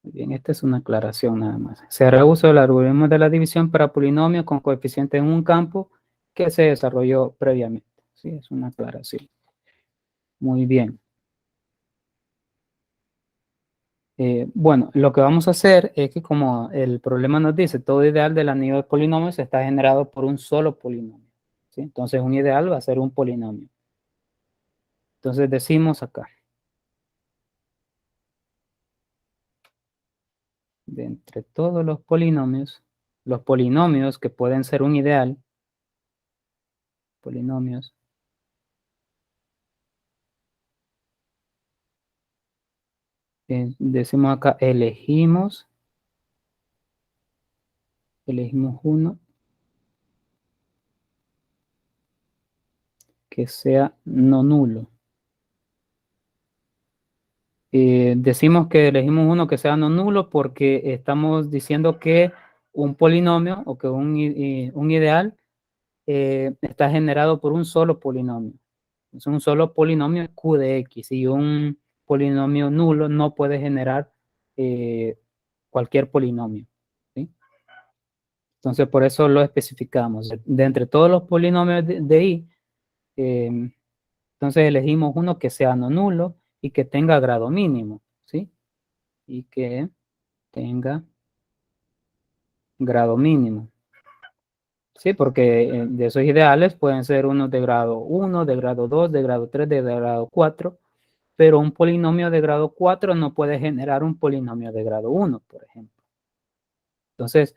Muy bien, esta es una aclaración nada más. Se hará uso del algoritmo de la división para polinomios con coeficientes en un campo que se desarrolló previamente. Sí, es una aclaración. Muy bien. Bueno, lo que vamos a hacer es que como el problema nos dice, todo ideal del anillo de polinomios está generado por un solo polinomio, ¿sí? Entonces un ideal va a ser un polinomio. Entonces decimos acá, de entre todos los polinomios que pueden ser un ideal, polinomios, decimos acá, elegimos uno que sea no nulo. Decimos que elegimos uno que sea no nulo porque estamos diciendo que un polinomio o que un ideal está generado por un solo polinomio. Es un solo polinomio Q de X y un polinomio nulo no puede generar cualquier polinomio, ¿sí? Entonces, por eso lo especificamos. De entre todos los polinomios de I, entonces elegimos uno que sea no nulo y que tenga grado mínimo, ¿sí? Y que tenga grado mínimo. Sí, porque de esos ideales pueden ser unos de grado 1, de grado 2, de grado 3, de grado 4, pero un polinomio de grado 4 no puede generar un polinomio de grado 1, por ejemplo. Entonces,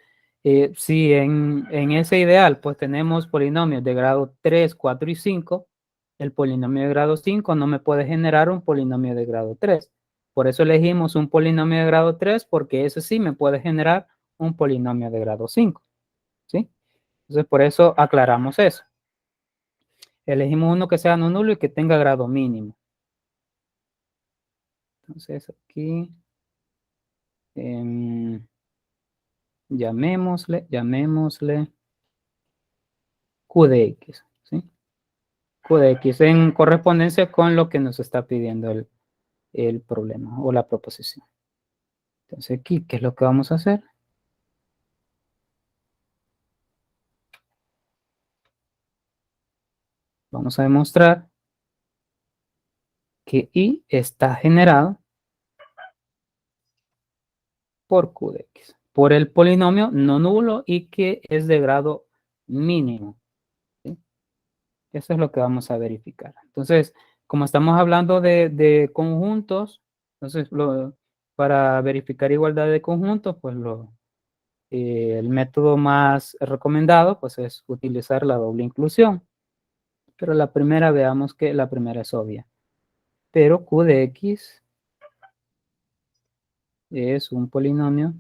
si en ese ideal pues tenemos polinomios de grado 3, 4 y 5, el polinomio de grado 5 no me puede generar un polinomio de grado 3. Por eso elegimos un polinomio de grado 3 porque ese sí me puede generar un polinomio de grado 5, ¿sí? Entonces, por eso aclaramos eso. Elegimos uno que sea no nulo y que tenga grado mínimo. Entonces, aquí llamémosle Q de X, ¿sí? Q de X en correspondencia con lo que nos está pidiendo el problema o la proposición. Entonces, aquí, ¿qué es lo que vamos a hacer? Vamos a demostrar que I está generado por Q de X, por el polinomio no nulo y que es de grado mínimo, ¿sí? Eso es lo que vamos a verificar. Entonces, como estamos hablando de conjuntos, entonces para verificar igualdad de conjuntos, pues el método más recomendado pues es utilizar la doble inclusión. Pero la primera, veamos que la primera es obvia. Pero Q de X es un polinomio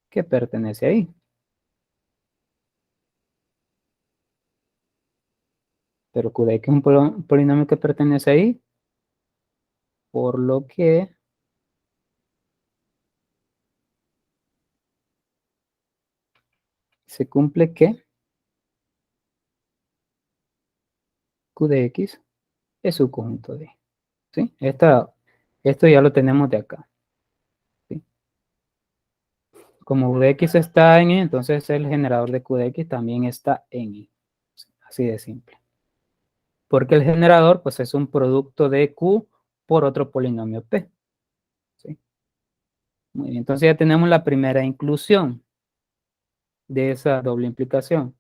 que pertenece ahí. Pero Q de X es un polinomio que pertenece ahí, por lo que se cumple que Q de X es su conjunto de. ¿Sí? Esto ya lo tenemos de acá. ¿Sí? Como U de X está en I, entonces el generador de Q de X también está en I. Así de simple. Porque el generador pues es un producto de Q por otro polinomio P. ¿Sí? Muy bien, entonces ya tenemos la primera inclusión de esa doble implicación.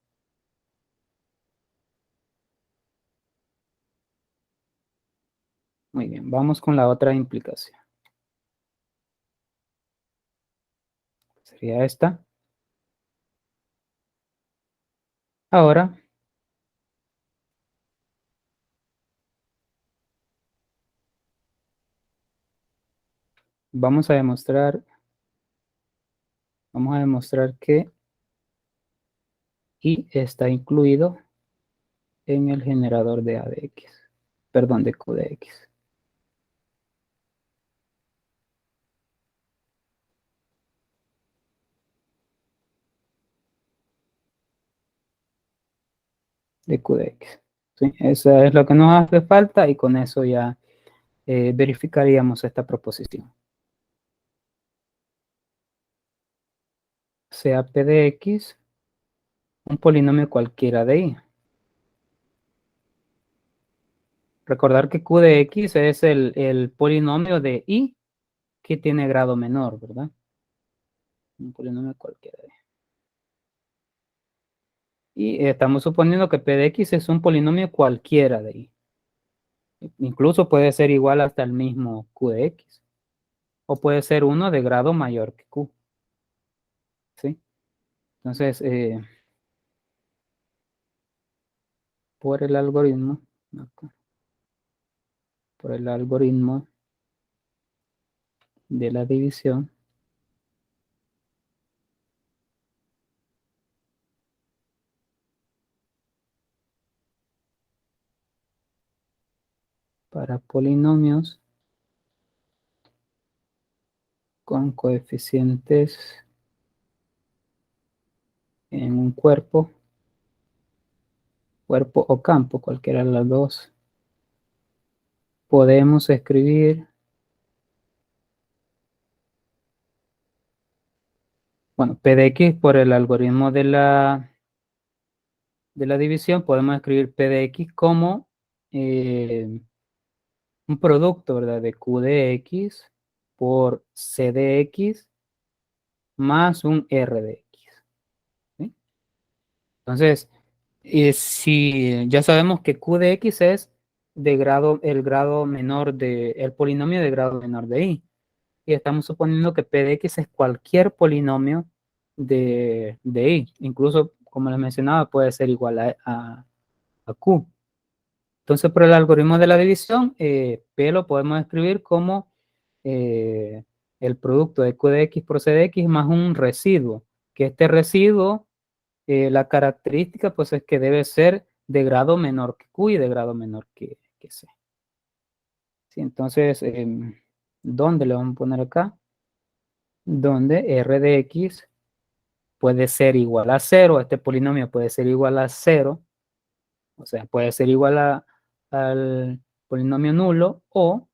Muy bien, vamos con la otra implicación. Sería esta. Ahora, vamos a demostrar que I está incluido en el generador de A de X. Perdón, de Q de X. De Q de X. ¿Sí? Eso es lo que nos hace falta y con eso ya verificaríamos esta proposición. Sea P de X un polinomio cualquiera de I. Recordar que Q de X es el polinomio de I que tiene grado menor, ¿verdad? Un polinomio cualquiera de I. Y estamos suponiendo que P de X es un polinomio cualquiera de I. Incluso puede ser igual hasta el mismo Q de X. O puede ser uno de grado mayor que Q. ¿Sí? Entonces, por el algoritmo, de la división, para polinomios con coeficientes en un cuerpo o campo, cualquiera de las dos, podemos escribir, bueno, P de X por el algoritmo de la división, podemos escribir P de X como un producto, ¿verdad? De Q de X por C de X más un R de X. ¿Sí? Entonces, si ya sabemos que Q de X es el grado menor el polinomio de grado menor de I. Y estamos suponiendo que P de X es cualquier polinomio de I. Incluso, como les mencionaba, puede ser igual a Q. Entonces, por el algoritmo de la división, P lo podemos escribir como el producto de Q de X por C de X más un residuo. Que este residuo, la característica, pues es que debe ser de grado menor que Q y de grado menor que C. Sí, entonces, ¿dónde le vamos a poner acá? Donde R de X puede ser igual a 0, este polinomio puede ser igual a 0, o sea, puede ser igual al polinomio nulo, o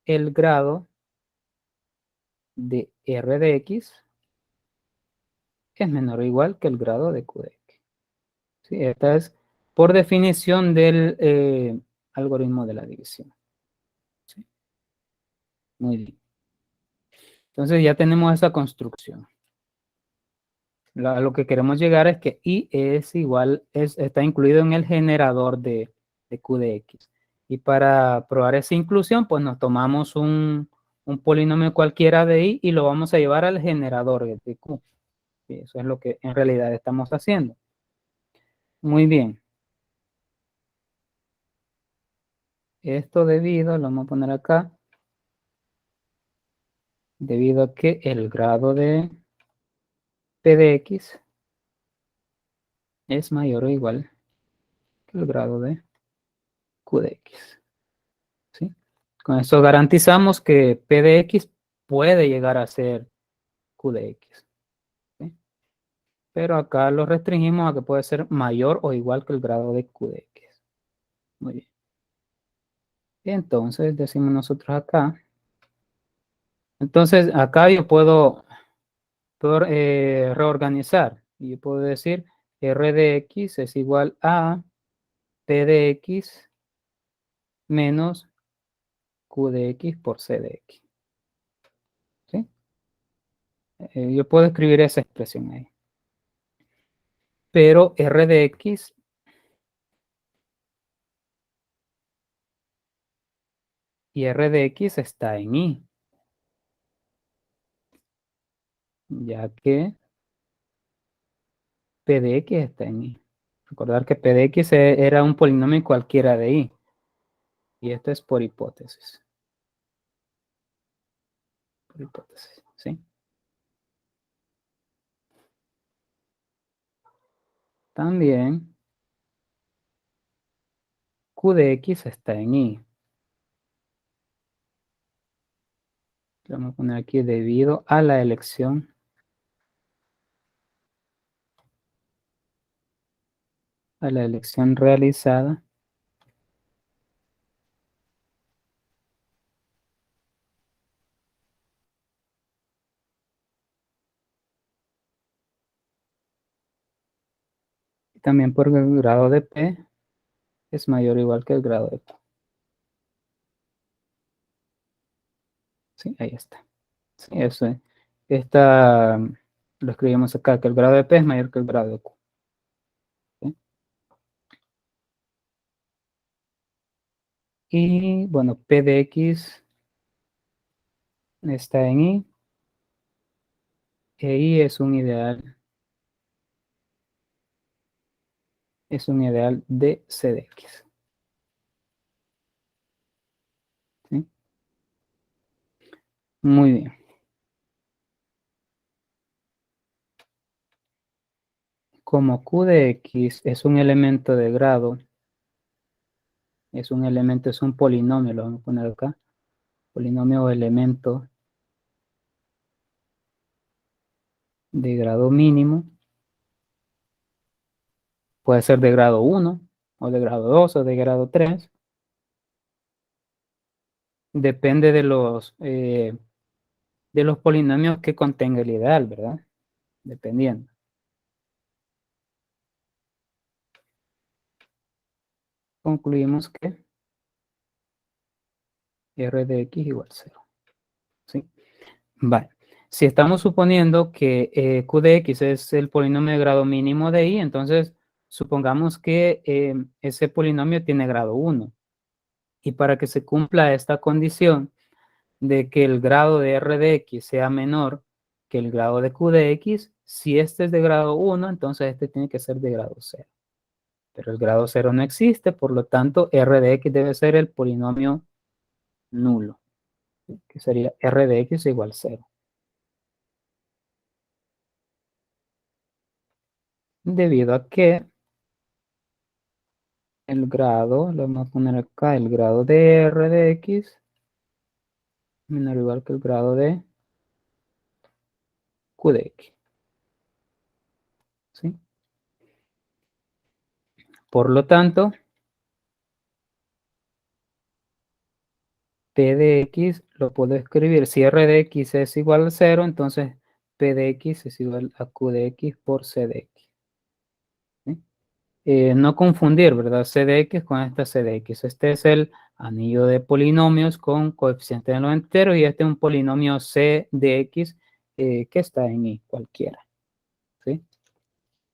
el grado de R de X es menor o igual que el grado de Q de X. ¿Sí? Esta es por definición del algoritmo de la división. ¿Sí? Muy bien. Entonces ya tenemos esa construcción. A lo que queremos llegar es que I es igual, está incluido en el generador de Q de X. Y para probar esa inclusión, pues nos tomamos un polinomio cualquiera de I y lo vamos a llevar al generador de Q. Y eso es lo que en realidad estamos haciendo. Muy bien. Esto debido, lo vamos a poner acá, debido a que el grado de P de X es mayor o igual que el grado de Q de X. ¿Sí? Con eso garantizamos que P de X puede llegar a ser Q de X. ¿Sí? Pero acá lo restringimos a que puede ser mayor o igual que el grado de Q de X. Muy bien. Entonces decimos nosotros acá. Entonces acá yo puedo reorganizar. Y yo puedo decir R de X es igual a P de X menos Q de X por C de X. ¿Sí? Yo puedo escribir esa expresión ahí. Pero R de X y R de X está en I. Ya que P de X está en I. Recordar que P de X era un polinomio cualquiera de I. Y esto es por hipótesis. Por hipótesis, ¿sí? También Q de X está en I. Vamos a poner aquí debido a la elección realizada y también porque el grado de P es mayor o igual que el grado de Q. Sí, ahí está. Sí, eso es. Lo escribimos acá, que el grado de P es mayor que el grado de Q. ¿Sí? Y bueno, P de X está en I. E I es un ideal. Es un ideal de C de X. ¿Sí? Muy bien. Como Q de X es un elemento de grado, es un polinomio, lo vamos a poner acá, polinomio o elemento de grado mínimo, puede ser de grado 1, o de grado 2, o de grado 3, depende de los polinomios que contenga el ideal, ¿verdad? Dependiendo. Concluimos que R de X igual 0. ¿Sí? Vale. Si estamos suponiendo que Q de X es el polinomio de grado mínimo de I, entonces supongamos que ese polinomio tiene grado 1. Y para que se cumpla esta condición de que el grado de R de X sea menor que el grado de Q de X, si este es de grado 1, entonces este tiene que ser de grado 0. Pero el grado 0 no existe, por lo tanto, R de X debe ser el polinomio nulo, que sería R de X igual 0. Debido a que el grado, lo vamos a poner acá, el grado de R de X menor o igual que el grado de Q de X. ¿Sí? Por lo tanto, P de X lo puedo escribir. Si R de X es igual a 0, entonces P de X es igual a Q de X por C de X. ¿Sí? No confundir, ¿verdad? C de X con esta C de X. Este es el anillo de polinomios con coeficiente de los enteros y este es un polinomio C de X que está en I, cualquiera. ¿Sí?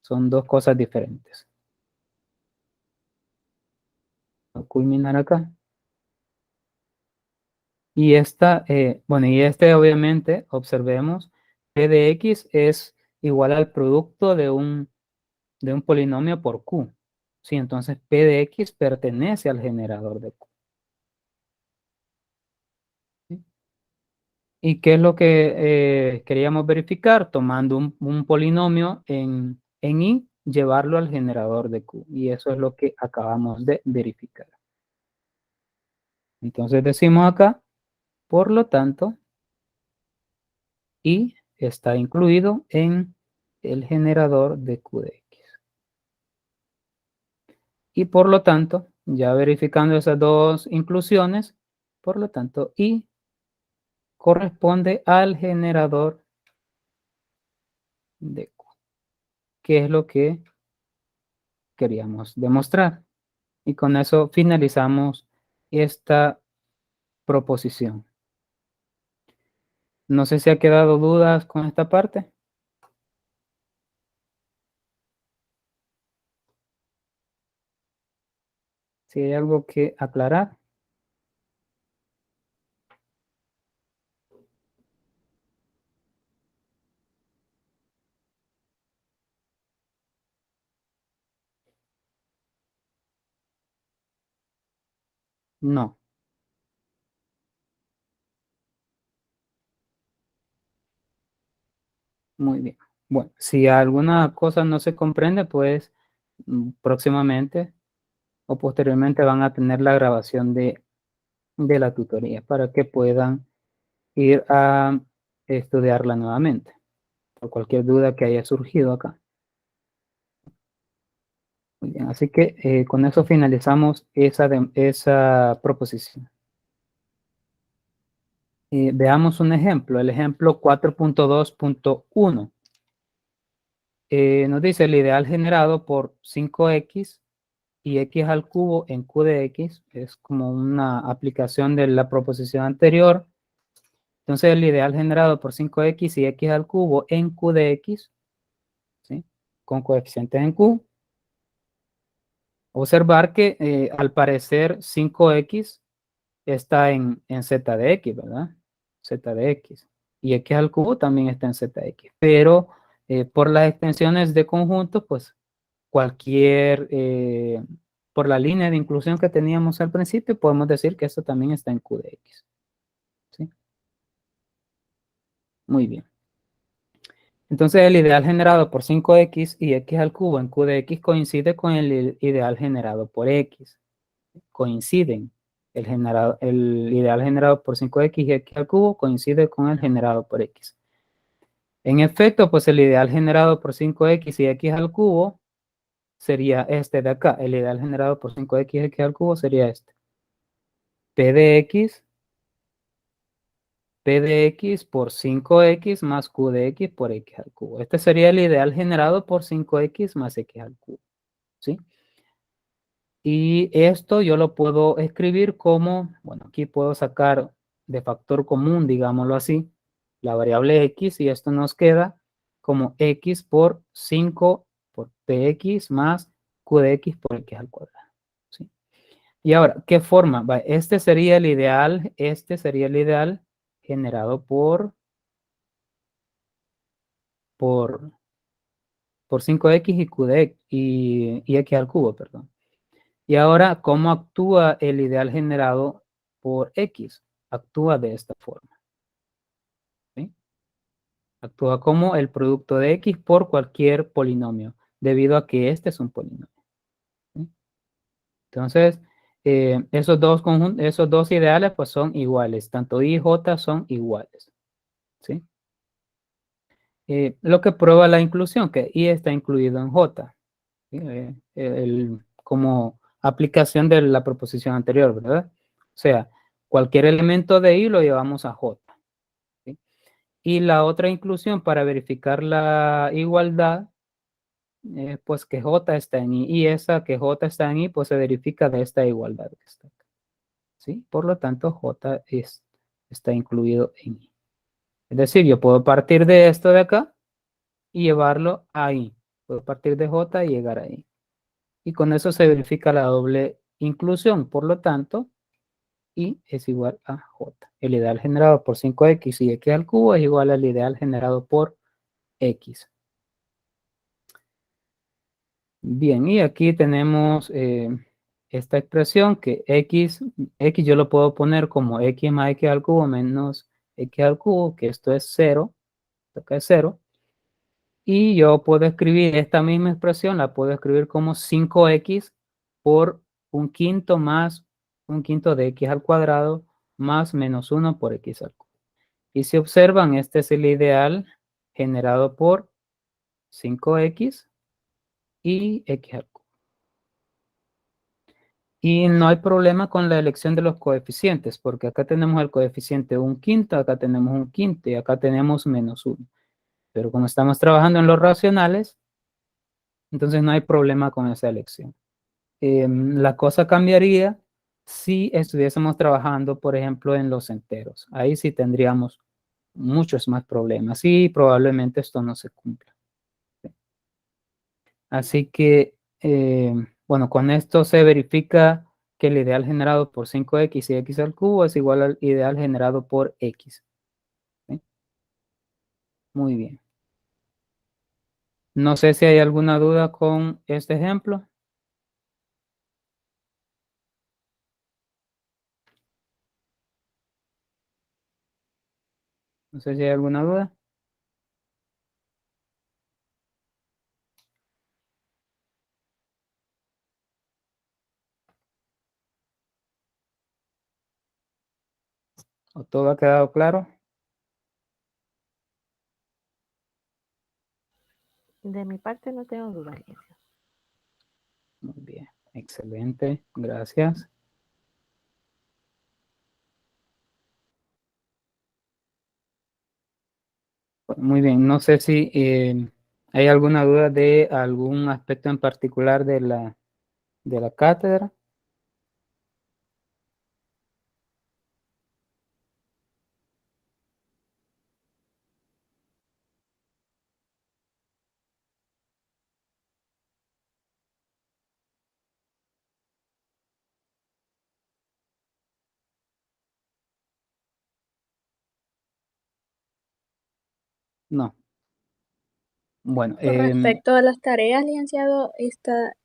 Son dos cosas diferentes. Voy a culminar acá. Y esta, bueno, y este obviamente, observemos, P de X es igual al producto de un polinomio por Q. Sí, entonces P de X pertenece al generador de Q. ¿Sí? ¿Y qué es lo que queríamos verificar? Tomando un polinomio en I, llevarlo al generador de Q. Y eso es lo que acabamos de verificar. Entonces decimos acá, por lo tanto, I está incluido en el generador de Q de X. Y por lo tanto, ya verificando esas dos inclusiones, por lo tanto, I corresponde al generador de Q, que es lo que queríamos demostrar. Y con eso finalizamos esta proposición. No sé si ha quedado dudas con esta parte. Si hay algo que aclarar. No. Muy bien. Bueno, si alguna cosa no se comprende, pues próximamente o posteriormente van a tener la grabación de la tutoría para que puedan ir a estudiarla nuevamente por cualquier duda que haya surgido acá. Muy bien, así que con eso finalizamos esa proposición. Veamos un ejemplo, el ejemplo 4.2.1. Nos dice el ideal generado por 5x y x al cubo en q de x. Es como una aplicación de la proposición anterior. Entonces el ideal generado por 5x y x al cubo en q de x, ¿sí? Con coeficientes en q. Observar que al parecer 5x está en z de x, ¿verdad? Z de x. Y x al cubo también está en z de x. Pero por las extensiones de conjuntos, pues por la línea de inclusión que teníamos al principio, podemos decir que esto también está en q de x. ¿Sí? Muy bien. Entonces el ideal generado por 5x y x al cubo en q de x coincide con el ideal generado por x. Coinciden. El ideal generado por 5x y x al cubo coincide con el generado por x. En efecto, pues el ideal generado por 5x y x al cubo sería este de acá. El ideal generado por 5x y x al cubo sería este. P de x por 5x más q de x por x al cubo. Este sería el ideal generado por 5x más x al cubo. ¿Sí? Y esto yo lo puedo escribir como, bueno, aquí puedo sacar de factor común, digámoslo así, la variable x, y esto nos queda como x por 5 por px más q de x por x al cuadrado. ¿Sí? Y ahora, ¿qué forma? Este sería el ideal generado por 5x y q de x, y x al cubo, perdón. Y ahora, ¿cómo actúa el ideal generado por x? Actúa de esta forma. ¿Sí? Actúa como el producto de x por cualquier polinomio, debido a que este es un polinomio. ¿Sí? Entonces, esos dos ideales pues son iguales, tanto y y j son iguales. ¿Sí? Lo que prueba la inclusión, que y está incluido en j. ¿Sí? Como aplicación de la proposición anterior, ¿verdad? O sea, cualquier elemento de i lo llevamos a j. ¿Sí? Y la otra inclusión para verificar la igualdad, pues que j está en i, y esa que j está en i, pues se verifica de esta igualdad que está acá. ¿Sí? Por lo tanto, j está incluido en i. Es decir, yo puedo partir de esto de acá y llevarlo a i. Puedo partir de J y llegar ahí. Y con eso se verifica la doble inclusión. Por lo tanto, Y es igual a J. El ideal generado por 5x y x al cubo es igual al ideal generado por x. Bien, y aquí tenemos esta expresión que x yo lo puedo poner como x más x al cubo menos x al cubo, que esto es 0, esto acá es 0. Y yo puedo escribir esta misma expresión, la puedo escribir como 5x por un quinto más un quinto de x al cuadrado más menos 1 por x al cubo. Y si observan, este es el ideal generado por 5x y x al cubo. Y no hay problema con la elección de los coeficientes, porque acá tenemos el coeficiente un quinto, acá tenemos un quinto y acá tenemos menos 1. Pero como estamos trabajando en los racionales, entonces no hay problema con esa elección. La cosa cambiaría si estuviésemos trabajando, por ejemplo, en los enteros. Ahí sí tendríamos muchos más problemas y probablemente esto no se cumpla. Así que, bueno, con esto se verifica que el ideal generado por 5x y x al cubo es igual al ideal generado por x. ¿Sí? Muy bien. No sé si hay alguna duda con este ejemplo. No sé si hay alguna duda. ¿O todo ha quedado claro? De mi parte no tengo duda, licenciado. Muy bien, excelente, gracias. Muy bien, no sé si hay alguna duda de algún aspecto en particular de la cátedra. No. Bueno, Con respecto a las tareas, licenciado,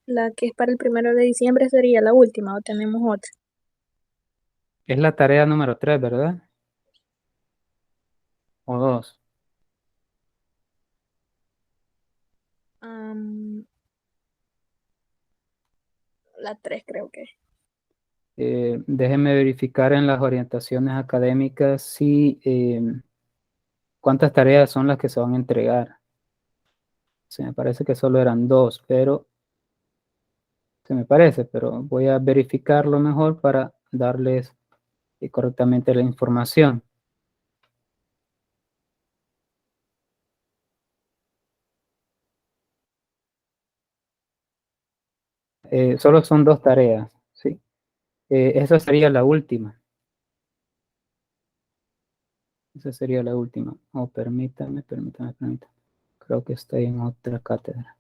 la que es para el 1 de diciembre sería la última o tenemos otra. es la tarea número 3, ¿verdad? O 2. La 3 creo que es. Déjenme verificar en las orientaciones académicas si cuántas tareas son las que se van a entregar. Se me parece que solo eran 2, pero se me parece, pero voy a verificarlo mejor para darles correctamente la información. Solo son 2 tareas, ¿sí? Esa sería la última. Esa sería la última. Oh, permítame. Creo que estoy en otra cátedra.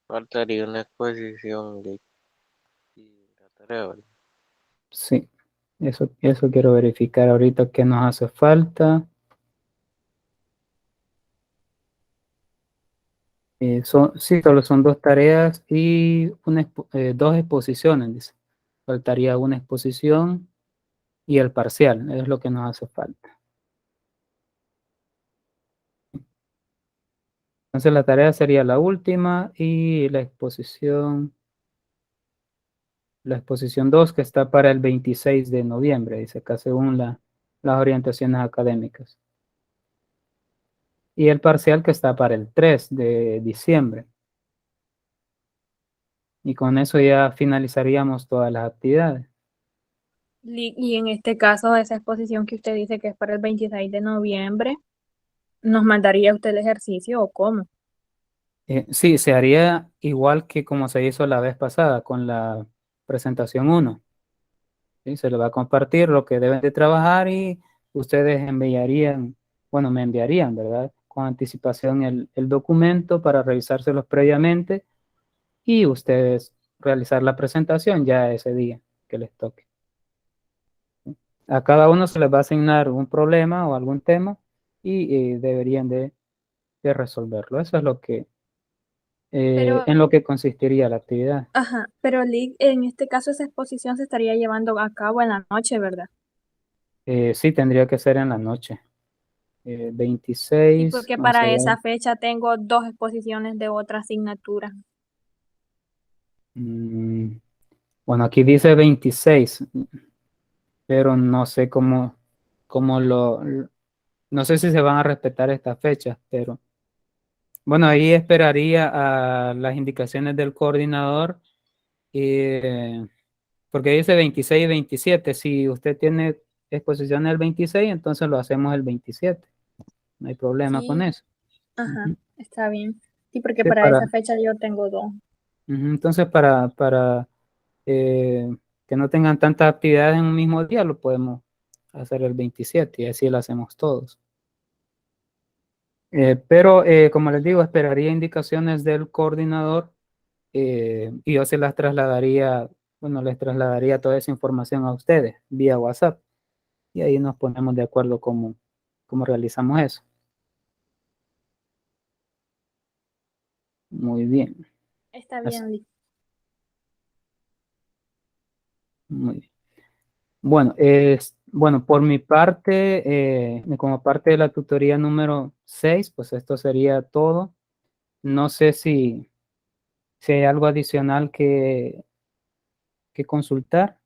Faltaría una exposición de la tarea, ¿verdad? Sí, eso quiero verificar ahorita qué nos hace falta. Sí, solo son 2 tareas y 2 exposiciones, dice. Faltaría una exposición y el parcial, es lo que nos hace falta. Entonces la tarea sería la última y la exposición 2 que está para el 26 de noviembre, dice acá según las orientaciones académicas. Y el parcial que está para el 3 de diciembre. Y con eso ya finalizaríamos todas las actividades. Y en este caso, esa exposición que usted dice que es para el 26 de noviembre, ¿nos mandaría usted el ejercicio o cómo? Sí, se haría igual que como se hizo la vez pasada con la presentación 1. ¿sí? Se le va a compartir lo que deben de trabajar y ustedes enviarían, bueno, me enviarían, ¿verdad? Con anticipación el documento para revisárselos previamente y ustedes realizar la presentación ya ese día que les toque. A cada uno se les va a asignar un problema o algún tema y deberían de resolverlo. Eso es lo que, Pero, en lo que consistiría la actividad. ajá, pero en este caso esa exposición se estaría llevando a cabo en la noche, ¿verdad? Sí, tendría que ser en la noche. Sí, 26, porque vamos a para esa ver. fecha tengo 2 exposiciones de otra asignatura. Mm, bueno, aquí dice 26, pero no sé cómo no sé si se van a respetar estas fechas, pero bueno, ahí esperaría a las indicaciones del coordinador, porque dice 26 y 27. Si usted tiene exposición el 26, entonces lo hacemos el 27. No hay problema con Sí, eso. ajá, Ujú. está bien. Sí, porque Sí, para esa fecha yo tengo 2. entonces, para que no tengan tantas actividades en un mismo día, lo podemos hacer el 27 y así lo hacemos todos. Pero, como les digo, esperaría indicaciones del coordinador y yo se las trasladaría, bueno, les trasladaría toda esa información a ustedes vía WhatsApp y ahí nos ponemos de acuerdo cómo realizamos eso. Muy bien. Está Así- bien, Liz. muy bien. Bueno, bueno, por mi parte, como parte de la tutoría número 6, pues esto sería todo. No sé si hay algo adicional que consultar.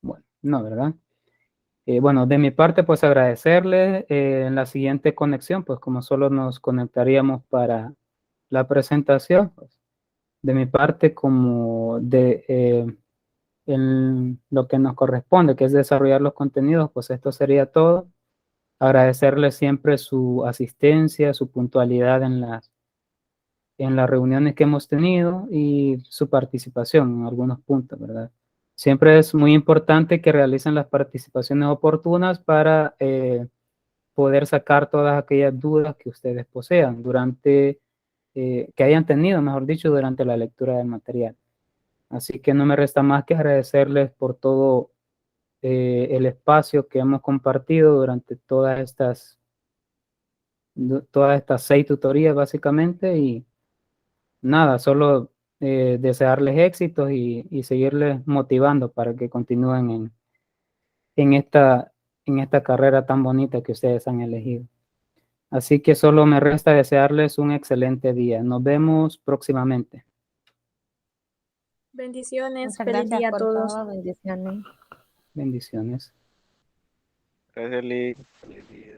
Bueno, no, ¿verdad? Bueno, de mi parte, pues agradecerle en la siguiente conexión, pues como solo nos conectaríamos para la presentación, pues, de mi parte, como en lo que nos corresponde, que es desarrollar los contenidos, pues esto sería todo. Agradecerle siempre su asistencia, su puntualidad en las reuniones que hemos tenido y su participación en algunos puntos, ¿verdad? Siempre es muy importante que realicen las participaciones oportunas para poder sacar todas aquellas dudas que ustedes posean que hayan tenido, mejor dicho, durante la lectura del material. Así que no me resta más que agradecerles por todo el espacio que hemos compartido durante todas estas 6 tutorías básicamente y nada, solo desearles éxitos y seguirles motivando para que continúen en esta carrera tan bonita que ustedes han elegido. Así que solo me resta desearles un excelente día. Nos vemos próximamente. Bendiciones, Muchas feliz gracias día a por todos. todo, bendiciones. Bendiciones. Gracias, Lick. Feliz día.